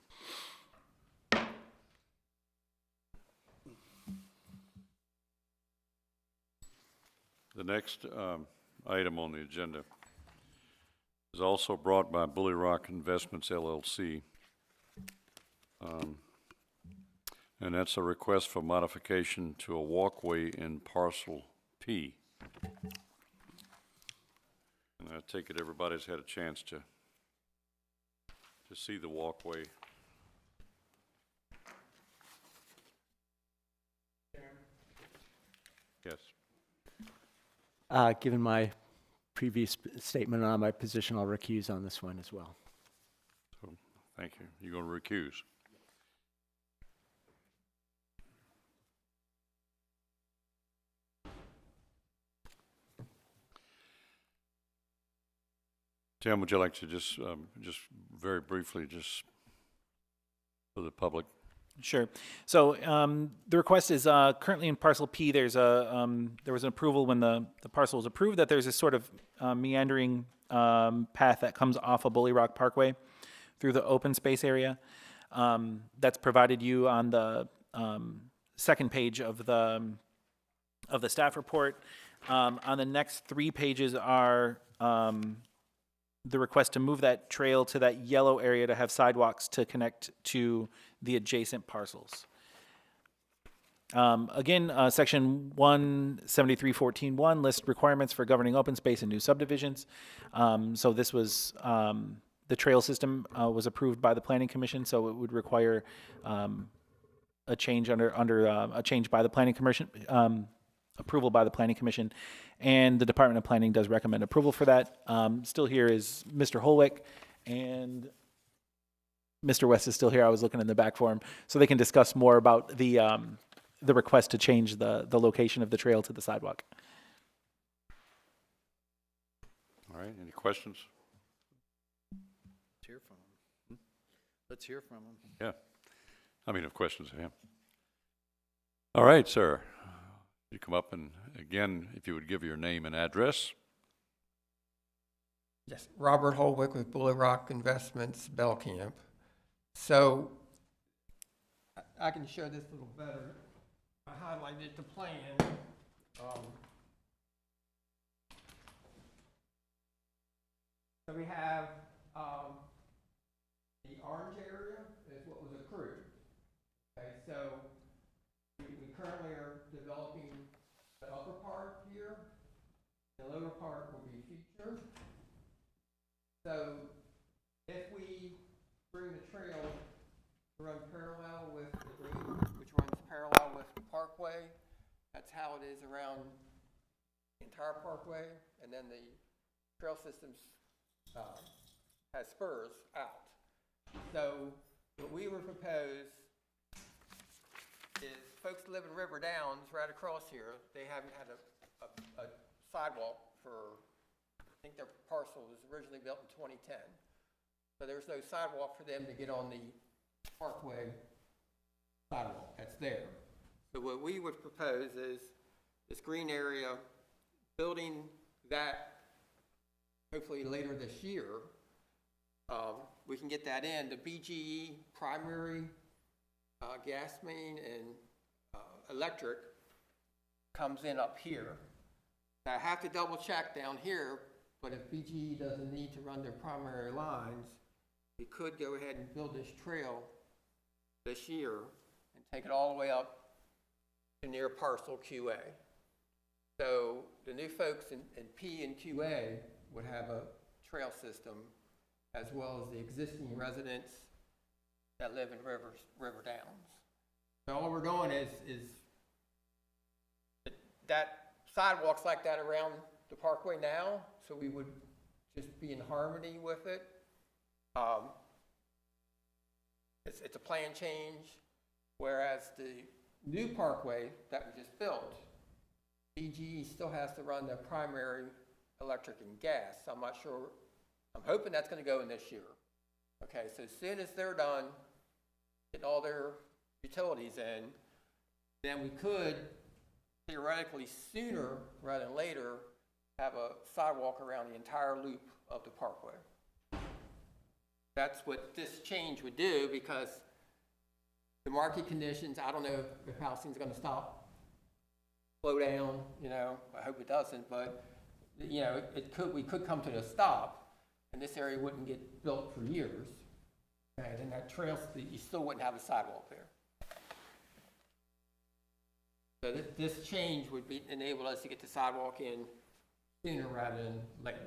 The next item on the agenda is also brought by Bully Rock Investments, LLC. And that's a request for modification to a walkway in parcel P. And I take it everybody's had a chance to see the walkway. Yes. Given my previous statement on my position, I'll recuse on this one as well. So, thank you. You're going to recuse? Tim, would you like to just very briefly, just for the public? Sure. So the request is currently in parcel P. There was an approval when the parcel was approved that there's a sort of meandering path that comes off of Bully Rock Parkway through the open space area. That's provided you on the second page of the staff report. On the next 3 pages are the request to move that trail to that yellow area to have sidewalks to connect to the adjacent parcels. Again, section 173.14.1 lists requirements for governing open space in new subdivisions. So this was, the trail system was approved by the Planning Commission, so it would require a change a change by the Planning Commission, approval by the Planning Commission, and the Department of Planning does recommend approval for that. Still here is Mr. Holwick, and Mr. West is still here. I was looking in the back for him, so they can discuss more about the request to change the location of the trail to the sidewalk. All right, any questions? Let's hear from him. Let's hear from him. Yeah, I mean, if questions of him. All right, sir. You come up, and again, if you would give your name and address. Yes, Robert Holwick with Bully Rock Investments, Bellcamp. So I can show this a little better. I highlighted the plan. So we have the orange area is what was approved. Okay, so we currently are developing the upper part here. The lower part will be future. So if we bring the trail to run parallel with the green, which runs parallel with the parkway, that's how it is around the entire parkway, and then the trail systems has spurs out. So what we would propose is folks that live in River Downs right across here, they haven't had a sidewalk for, I think their parcel was originally built in 2010. So there's no sidewalk for them to get on the parkway sidewalk that's there. So what we would propose is this green area, building that hopefully later this year. We can get that in. The BGE primary gas main and electric comes in up here. Now I have to double check down here, but if BGE doesn't need to run their primary lines, we could go ahead and build this trail this year and take it all the way up to near parcel QA. So the new folks in P and QA would have a trail system, as well as the existing residents that live in River Downs. So all we're doing is that sidewalks like that around the parkway now, so we would just be in harmony with it. It's a plan change, whereas the new parkway that we just built, BGE still has to run their primary electric and gas. I'm not sure. I'm hoping that's going to go in this year. Okay, so as soon as they're done getting all their utilities in, then we could theoretically sooner rather than later have a sidewalk around the entire loop of the parkway. That's what this change would do, because the market conditions, I don't know if housing's going to stop, slow down, you know, I hope it doesn't, but you know, we could come to a stop, and this area wouldn't get built for years. And then that trail, you still wouldn't have a sidewalk there. So this change would enable us to get the sidewalk in sooner rather than later.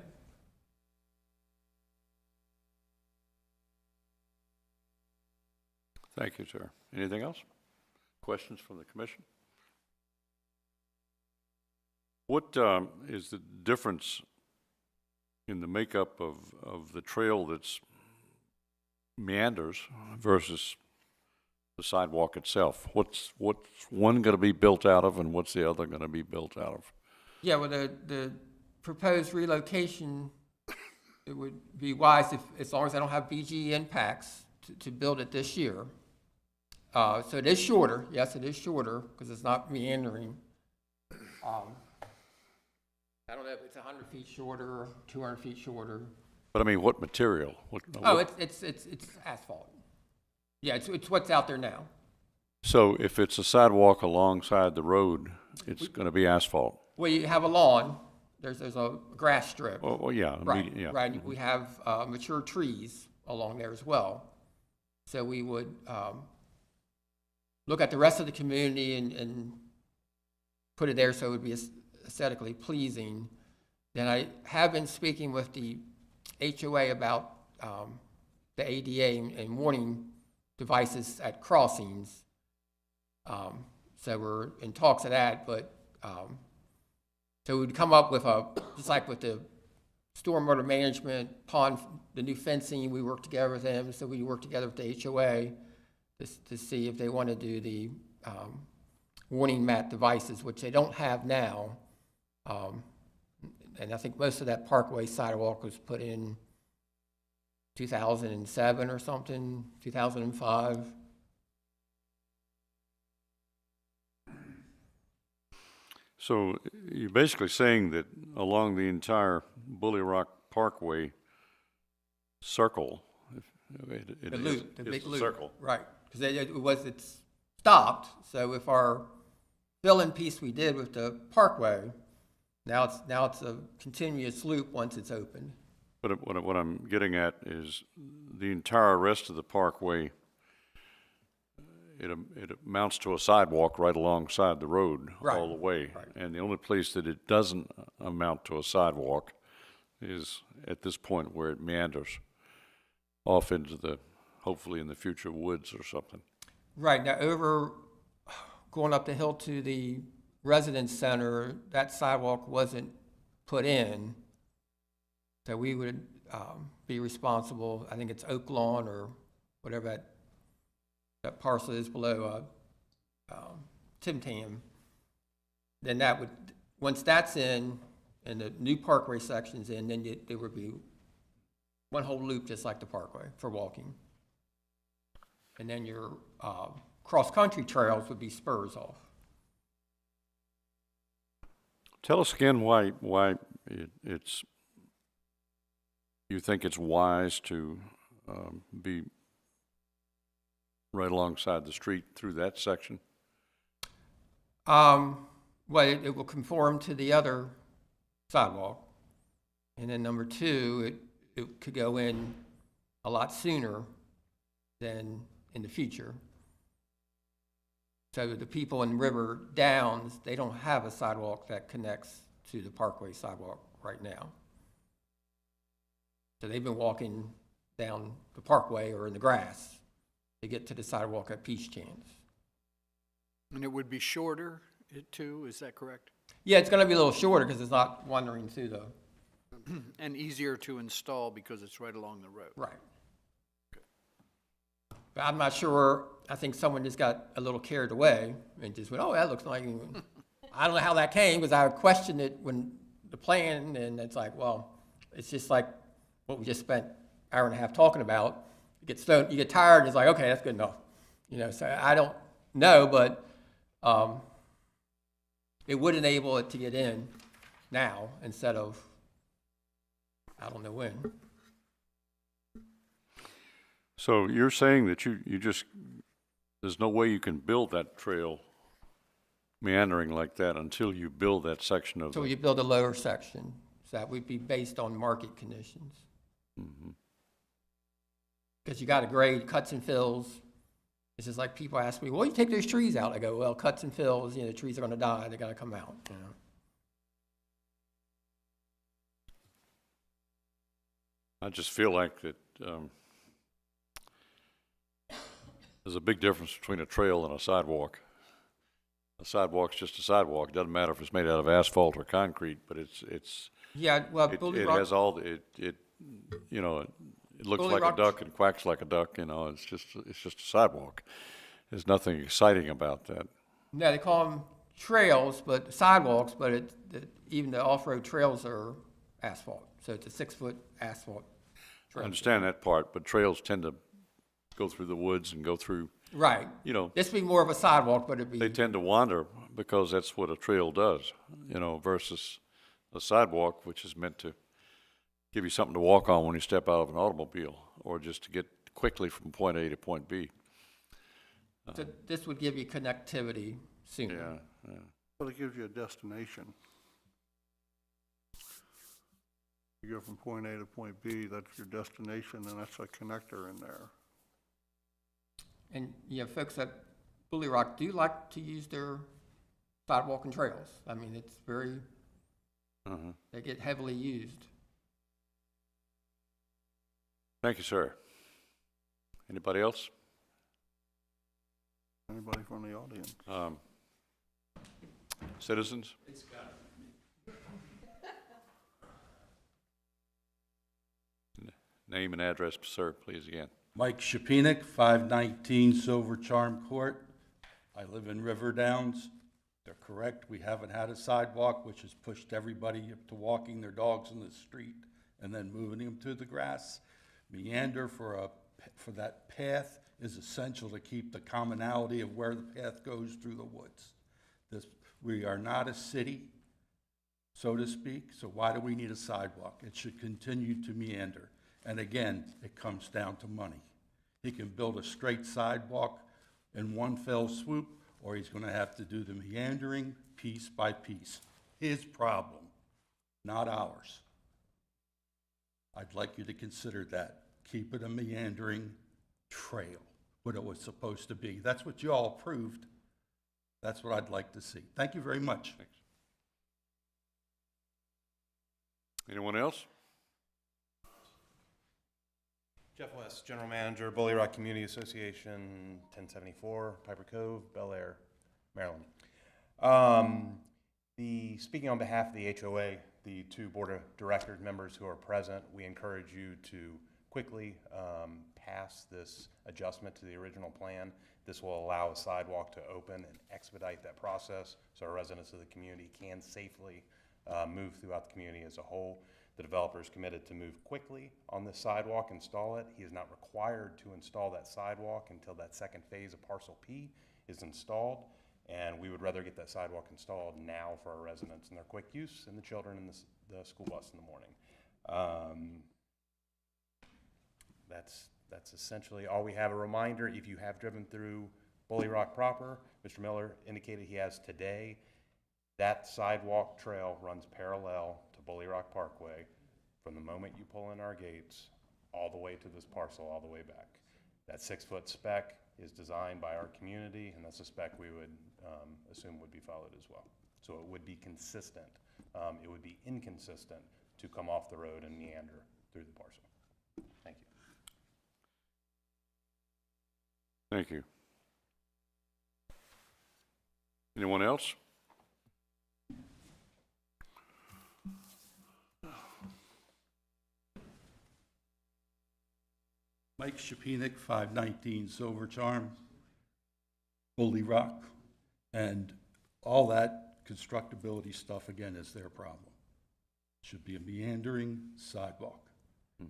Thank you, sir. Anything else? Questions from the commission? What is the difference in the makeup of the trail that's meanders versus the sidewalk itself? What's one going to be built out of, and what's the other going to be built out of? Yeah, well, the proposed relocation, it would be wise if, as long as I don't have BG impacts, to build it this year. So it is shorter. Yes, it is shorter because it's not meandering. I don't know if it's 100 feet shorter or 200 feet shorter. But I mean, what material? It's asphalt. Yeah, it's what's out there now. So if it's a sidewalk alongside the road, it's going to be asphalt. Well, you have a lawn. There's a grass strip. Oh, yeah. Right, Yeah. right. We have mature trees along there as well. So we would look at the rest of the community and put it there so it would be aesthetically pleasing. Then I have been speaking with the HOA about the ADA and warning devices at crossings. So we're in talks of that, but so we'd come up with just like with the stormwater management, the new fencing, we work together with them. So we work together with the HOA to see if they want to do the warning mat devices, which they don't have now. And I think most of that Parkway sidewalk was put in 2007 or something, 2005. So you're basically saying that along the entire Bully Rock Parkway circle, The loop, the big loop. Circle. Right, because it's stopped. So if our fill-in piece we did with the Parkway, now it's a continuous loop once it's open. But what I'm getting at is the entire rest of the Parkway, it amounts to a sidewalk right alongside the road all the way. Right. And the only place that it doesn't amount to a sidewalk is at this point where it meanders off into the, hopefully in the future, woods or something. Right, now going up the hill to the residence center, that sidewalk wasn't put in. So we would be responsible, I think it's Oak Lawn or whatever that parcel is below Tim Tam. Then that would, once that's in and the new Parkway section's in, then there would be one whole loop just like the Parkway for walking. And then your cross-country trails would be spurs off. Tell us again why you think it's wise to be right alongside the street through that section? Well, it will conform to the other sidewalk. And then number two, it could go in a lot sooner than in the future. So the people in River Downs, they don't have a sidewalk that connects to the Parkway sidewalk right now. So they've been walking down the Parkway or in the grass to get to the sidewalk at Peach Chance. And it would be shorter, too, is that correct? Yeah, it's going to be a little shorter because it's not wandering through the... And easier to install because it's right along the road. Right. But I'm not sure, I think someone just got a little carried away and just went, oh, that looks like, I don't know how that came because I questioned it when the plan, and it's like, well, it's just like what we just spent an hour and a half talking about. You get tired, and it's like, okay, that's good enough. So I don't know, but it would enable it to get in now instead of, I don't know when. So you're saying that you just, there's no way you can build that trail meandering like that until you build that section of So you build a lower section, so that would be based on market conditions. Mm-hmm. Because you got to grade cuts and fills. It's just like people ask me, well, you take those trees out. I go, well, cuts and fills, the trees are going to die. They got to come out, I just feel like that there's a big difference between a trail and a sidewalk. A sidewalk's just a sidewalk. It doesn't matter if it's made out of asphalt or concrete, but Yeah, well, Bully it Rock, has all, it looks Bully like Rock- a duck and quacks like a duck, it's just a sidewalk. There's nothing exciting about that. yeah, they call them trails, but sidewalks, but even the off-road trails are asphalt. So it's a 6-foot asphalt I trail. understand that part, but trails tend to go through the woods and go through, Right. This would be more of a sidewalk, but it'd be. they tend to wander because that's what a trail does, versus a sidewalk, which is meant to give you something to walk on when you step out of an automobile or just to get quickly from point A to point B. So this would give you connectivity sooner. Yeah. But it gives you a destination. You go from point A to point B, that's your destination, and that's a connector in there. And, folks at Bully Rock do like to use their sidewalk and trails. I mean, it's very, they get heavily used. Thank you, sir. Anybody else? Anybody from the audience? Citizens? Name and address, sir, please, again. Mike Shapinik, 519 Silver Charm Court. I live in River Downs. They're correct. We haven't had a sidewalk, which has pushed everybody to walking their dogs in the street and then moving them to the grass. Meander for that path is essential to keep the commonality of where the path goes through the woods. We are not a city, so to speak, so why do we need a sidewalk? It should continue to meander. And again, it comes down to money. He can build a straight sidewalk in one fell swoop, or he's going to have to do the meandering piece by piece. His problem, not ours. I'd like you to consider that. Keep it a meandering trail, what it was supposed to be. That's what you all approved. That's what I'd like to see. Thank you very much. Thanks. Anyone else? Jeff West, General Manager, Bully Rock Community Association, 1074 Piper Cove, Bel Air, Maryland. Speaking on behalf of the HOA, the two Board of Directors members who are present, we encourage you to quickly pass this adjustment to the original plan. This will allow a sidewalk to open and expedite that process so our residents of the community can safely move throughout the community as a whole. The developer is committed to move quickly on this sidewalk, install it. He is not required to install that sidewalk until that second phase of Parcel P is installed, and we would rather get that sidewalk installed now for our residents and their quick use and the children in the school bus in the morning. That's essentially all we have. A reminder, if you have driven through Bully Rock proper, Mr. Miller indicated he has today. That sidewalk trail runs parallel to Bully Rock Parkway from the moment you pull in our gates all the way to this parcel, all the way back. That 6-foot spec is designed by our community, and that's a spec we would assume would be followed as well. So it would be consistent. It would be inconsistent to come off the road and meander through the parcel. Thank you. Thank you. Anyone else? Mike Shapinik, 519 Silver Charm, Bully Rock, and all that constructability stuff, again, is their problem. Should be a meandering sidewalk.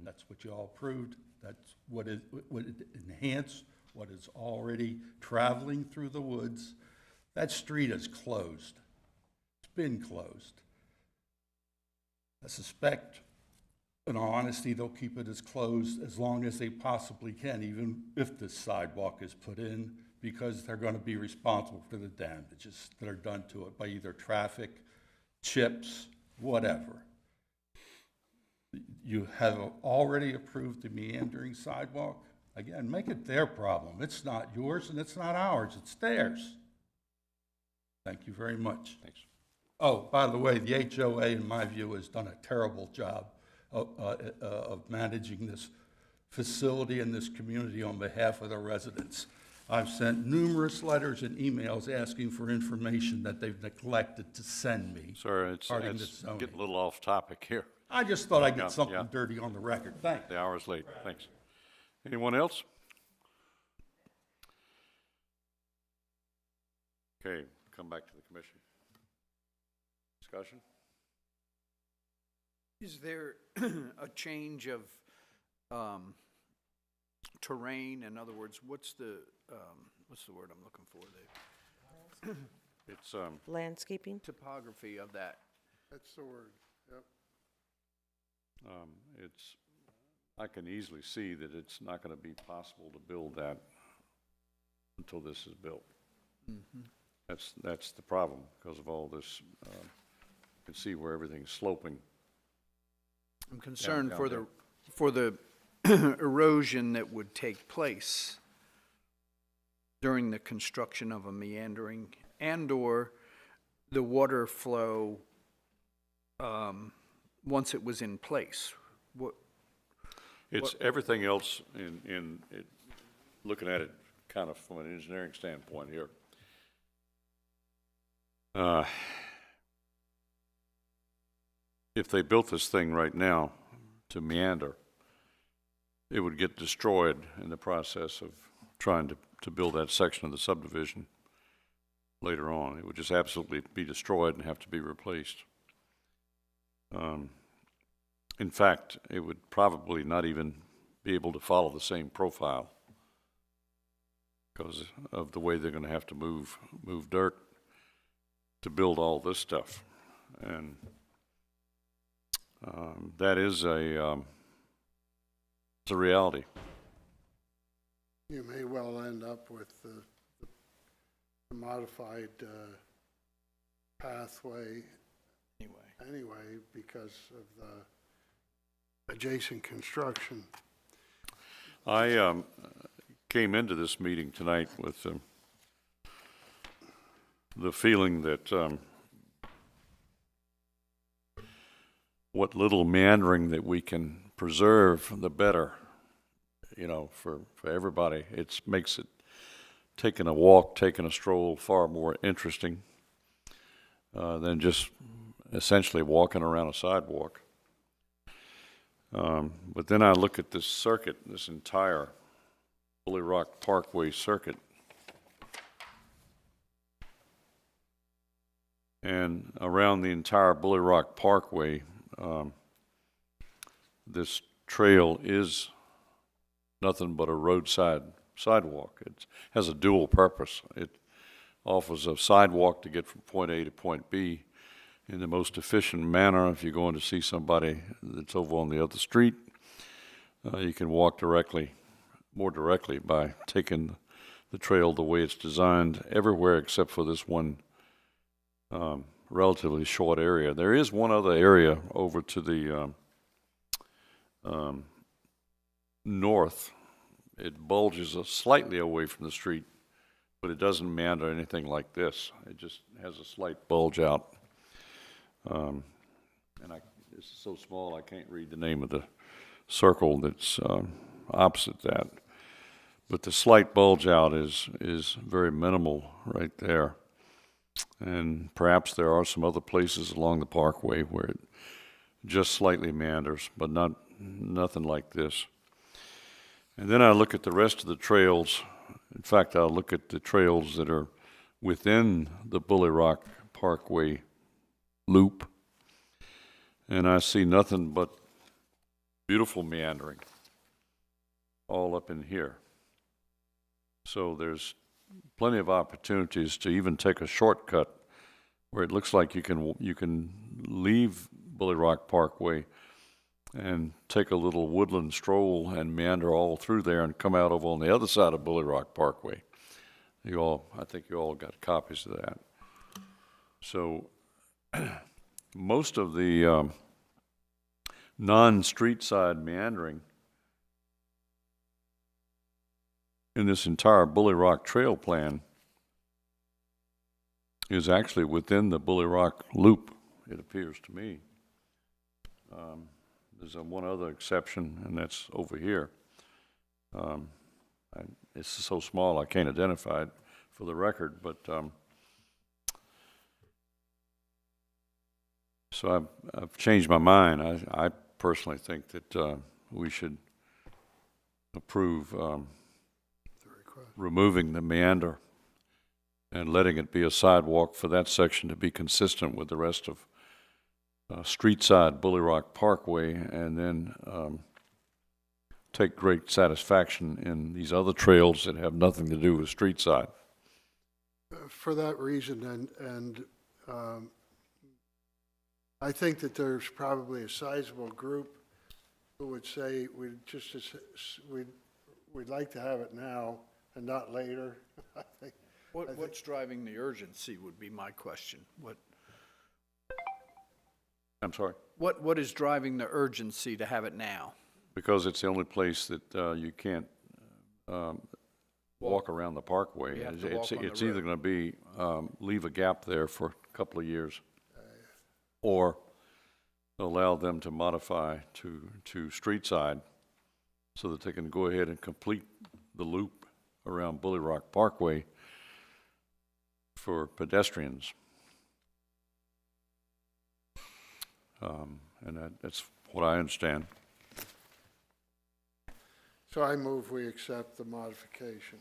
That's what you all approved. That's what it would enhance what is already traveling through the woods. That street is closed. It's been closed. I suspect, in all honesty, they'll keep it as closed as long as they possibly can, even if the sidewalk is put in, because they're going to be responsible for the damages that are done to it by either traffic, chips, whatever. You have already approved the meandering sidewalk. Again, make it their problem. It's not yours and it's not ours, it's theirs. Thank you very much. Thanks. Oh, by the way, the HOA, in my view, has done a terrible job of managing this facility and this community on behalf of the residents. I've sent numerous letters and emails asking for information that they've neglected to send me. Sir, it's regarding this zoning. getting a little off topic here. I just thought I'd Yeah, get something yeah. dirty on the record. Thanks. The hour's late. Thanks. Anyone else? Okay, come back to the commission. Discussion? Is there a change of terrain? In other words, what's the word I'm looking for? The It's, Landscaping? topography of that. That's the word, yep. it's, I can easily see that it's not going to be possible to build that until this is built. That's the problem, because of all this, you can see where everything's sloping. I'm concerned down for there. for the erosion that would take place during the construction of a meandering and/or the water flow once it was in place. It's everything else looking at it kind of from an engineering standpoint here. If they built this thing right now to meander, it would get destroyed in the process of trying to build that section of the subdivision later on. It would just absolutely be destroyed and have to be replaced. In fact, it would probably not even be able to follow the same profile because of the way they're going to have to move dirt to build all this stuff. And that is it's a reality. You may well end up with the modified pathway anyway because of the adjacent construction. I came into this meeting tonight with the feeling that what little meandering that we can preserve, the better, you know, for everybody. It makes it taking a walk, taking a stroll far more interesting than just essentially walking around a sidewalk. But then I look at this circuit, this entire Bully Rock Parkway circuit, and around the entire Bully Rock Parkway, this trail is nothing but a roadside sidewalk. It has a dual purpose. It offers a sidewalk to get from point A to point B in the most efficient manner. If you're going to see somebody that's over on the other street, you can walk more directly by taking the trail the way it's designed everywhere except for this one relatively short area. There is one other area over to the north. It bulges slightly away from the street, but it doesn't meander anything like this. It just has a slight bulge out. And it's so small I can't read the name of the circle that's opposite that. But the slight bulge out is very minimal right there. And perhaps there are some other places along the parkway where it just slightly meanders, but nothing like this. And then I look at the rest of the trails. In fact, I'll look at the trails that are within the Bully Rock Parkway loop, and I see nothing but beautiful meandering all up in here. So there's plenty of opportunities to even take a shortcut where it looks like you can leave Bully Rock Parkway and take a little woodland stroll and meander all through there and come out over on the other side of Bully Rock Parkway. I think you all got copies of that. So most of the non-street side meandering in this entire Bully Rock Trail plan is actually within the Bully Rock Loop, it appears to me. There's one other exception, and that's over here. It's so small I can't identify it for the record, but so I've changed my mind. I personally think that we should approve removing the meander and letting it be a sidewalk for that section to be consistent with the rest of street side Bully Rock Parkway, and then take great satisfaction in these other trails that have nothing to do with street side. For that reason, and I think that there's probably a sizable group who would say we'd like to have it now and not later. I think. What's driving the urgency would be my question. I'm sorry? What is driving the urgency to have it now? Because it's the only place that you can't walk around the parkway. You have to walk on the It's either road. going to be leave a gap there for a couple of years, or allow them to modify to street side so that they can go ahead and complete the loop around Bully Rock Parkway for pedestrians. And that's what I understand. So I move we accept the modification,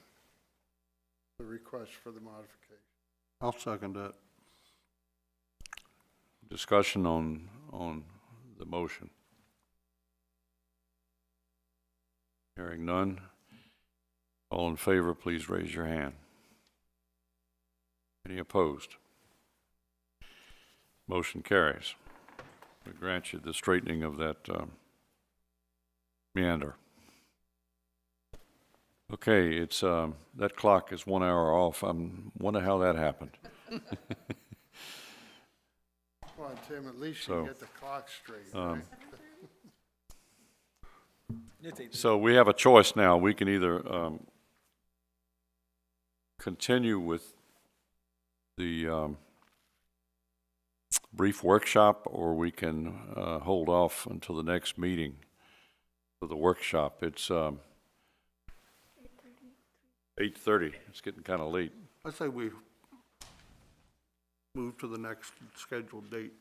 the request for the modification. I'll second that. Discussion on the motion. Hearing none. All in favor, please raise your hand. Any opposed? Motion carries. We grant you the straightening of that meander. Okay, it's that clock is 1 hour off. I'm wonder how that happened. Come on, Tim, at least So, you get the clock straight, right? So we have a choice now. We can either continue with the brief workshop, or we can hold off until the next meeting for the workshop. It's 8:30. It's getting kind of late. I say we move to the next scheduled date.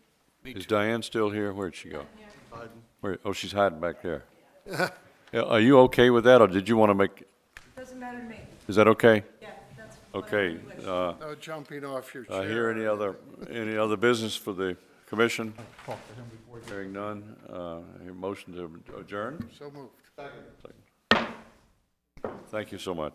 Is Diane still here? Where'd she go? Hiding. Where? Oh, she's hiding back there. Yeah, are you okay with that, or did you want to make? Doesn't matter to me. Is that okay? Yeah, that's. Okay. No jumping off your chair. Hear any other business for the commission? Hearing none. Hear motion to adjourn. So moved. Thank you so much.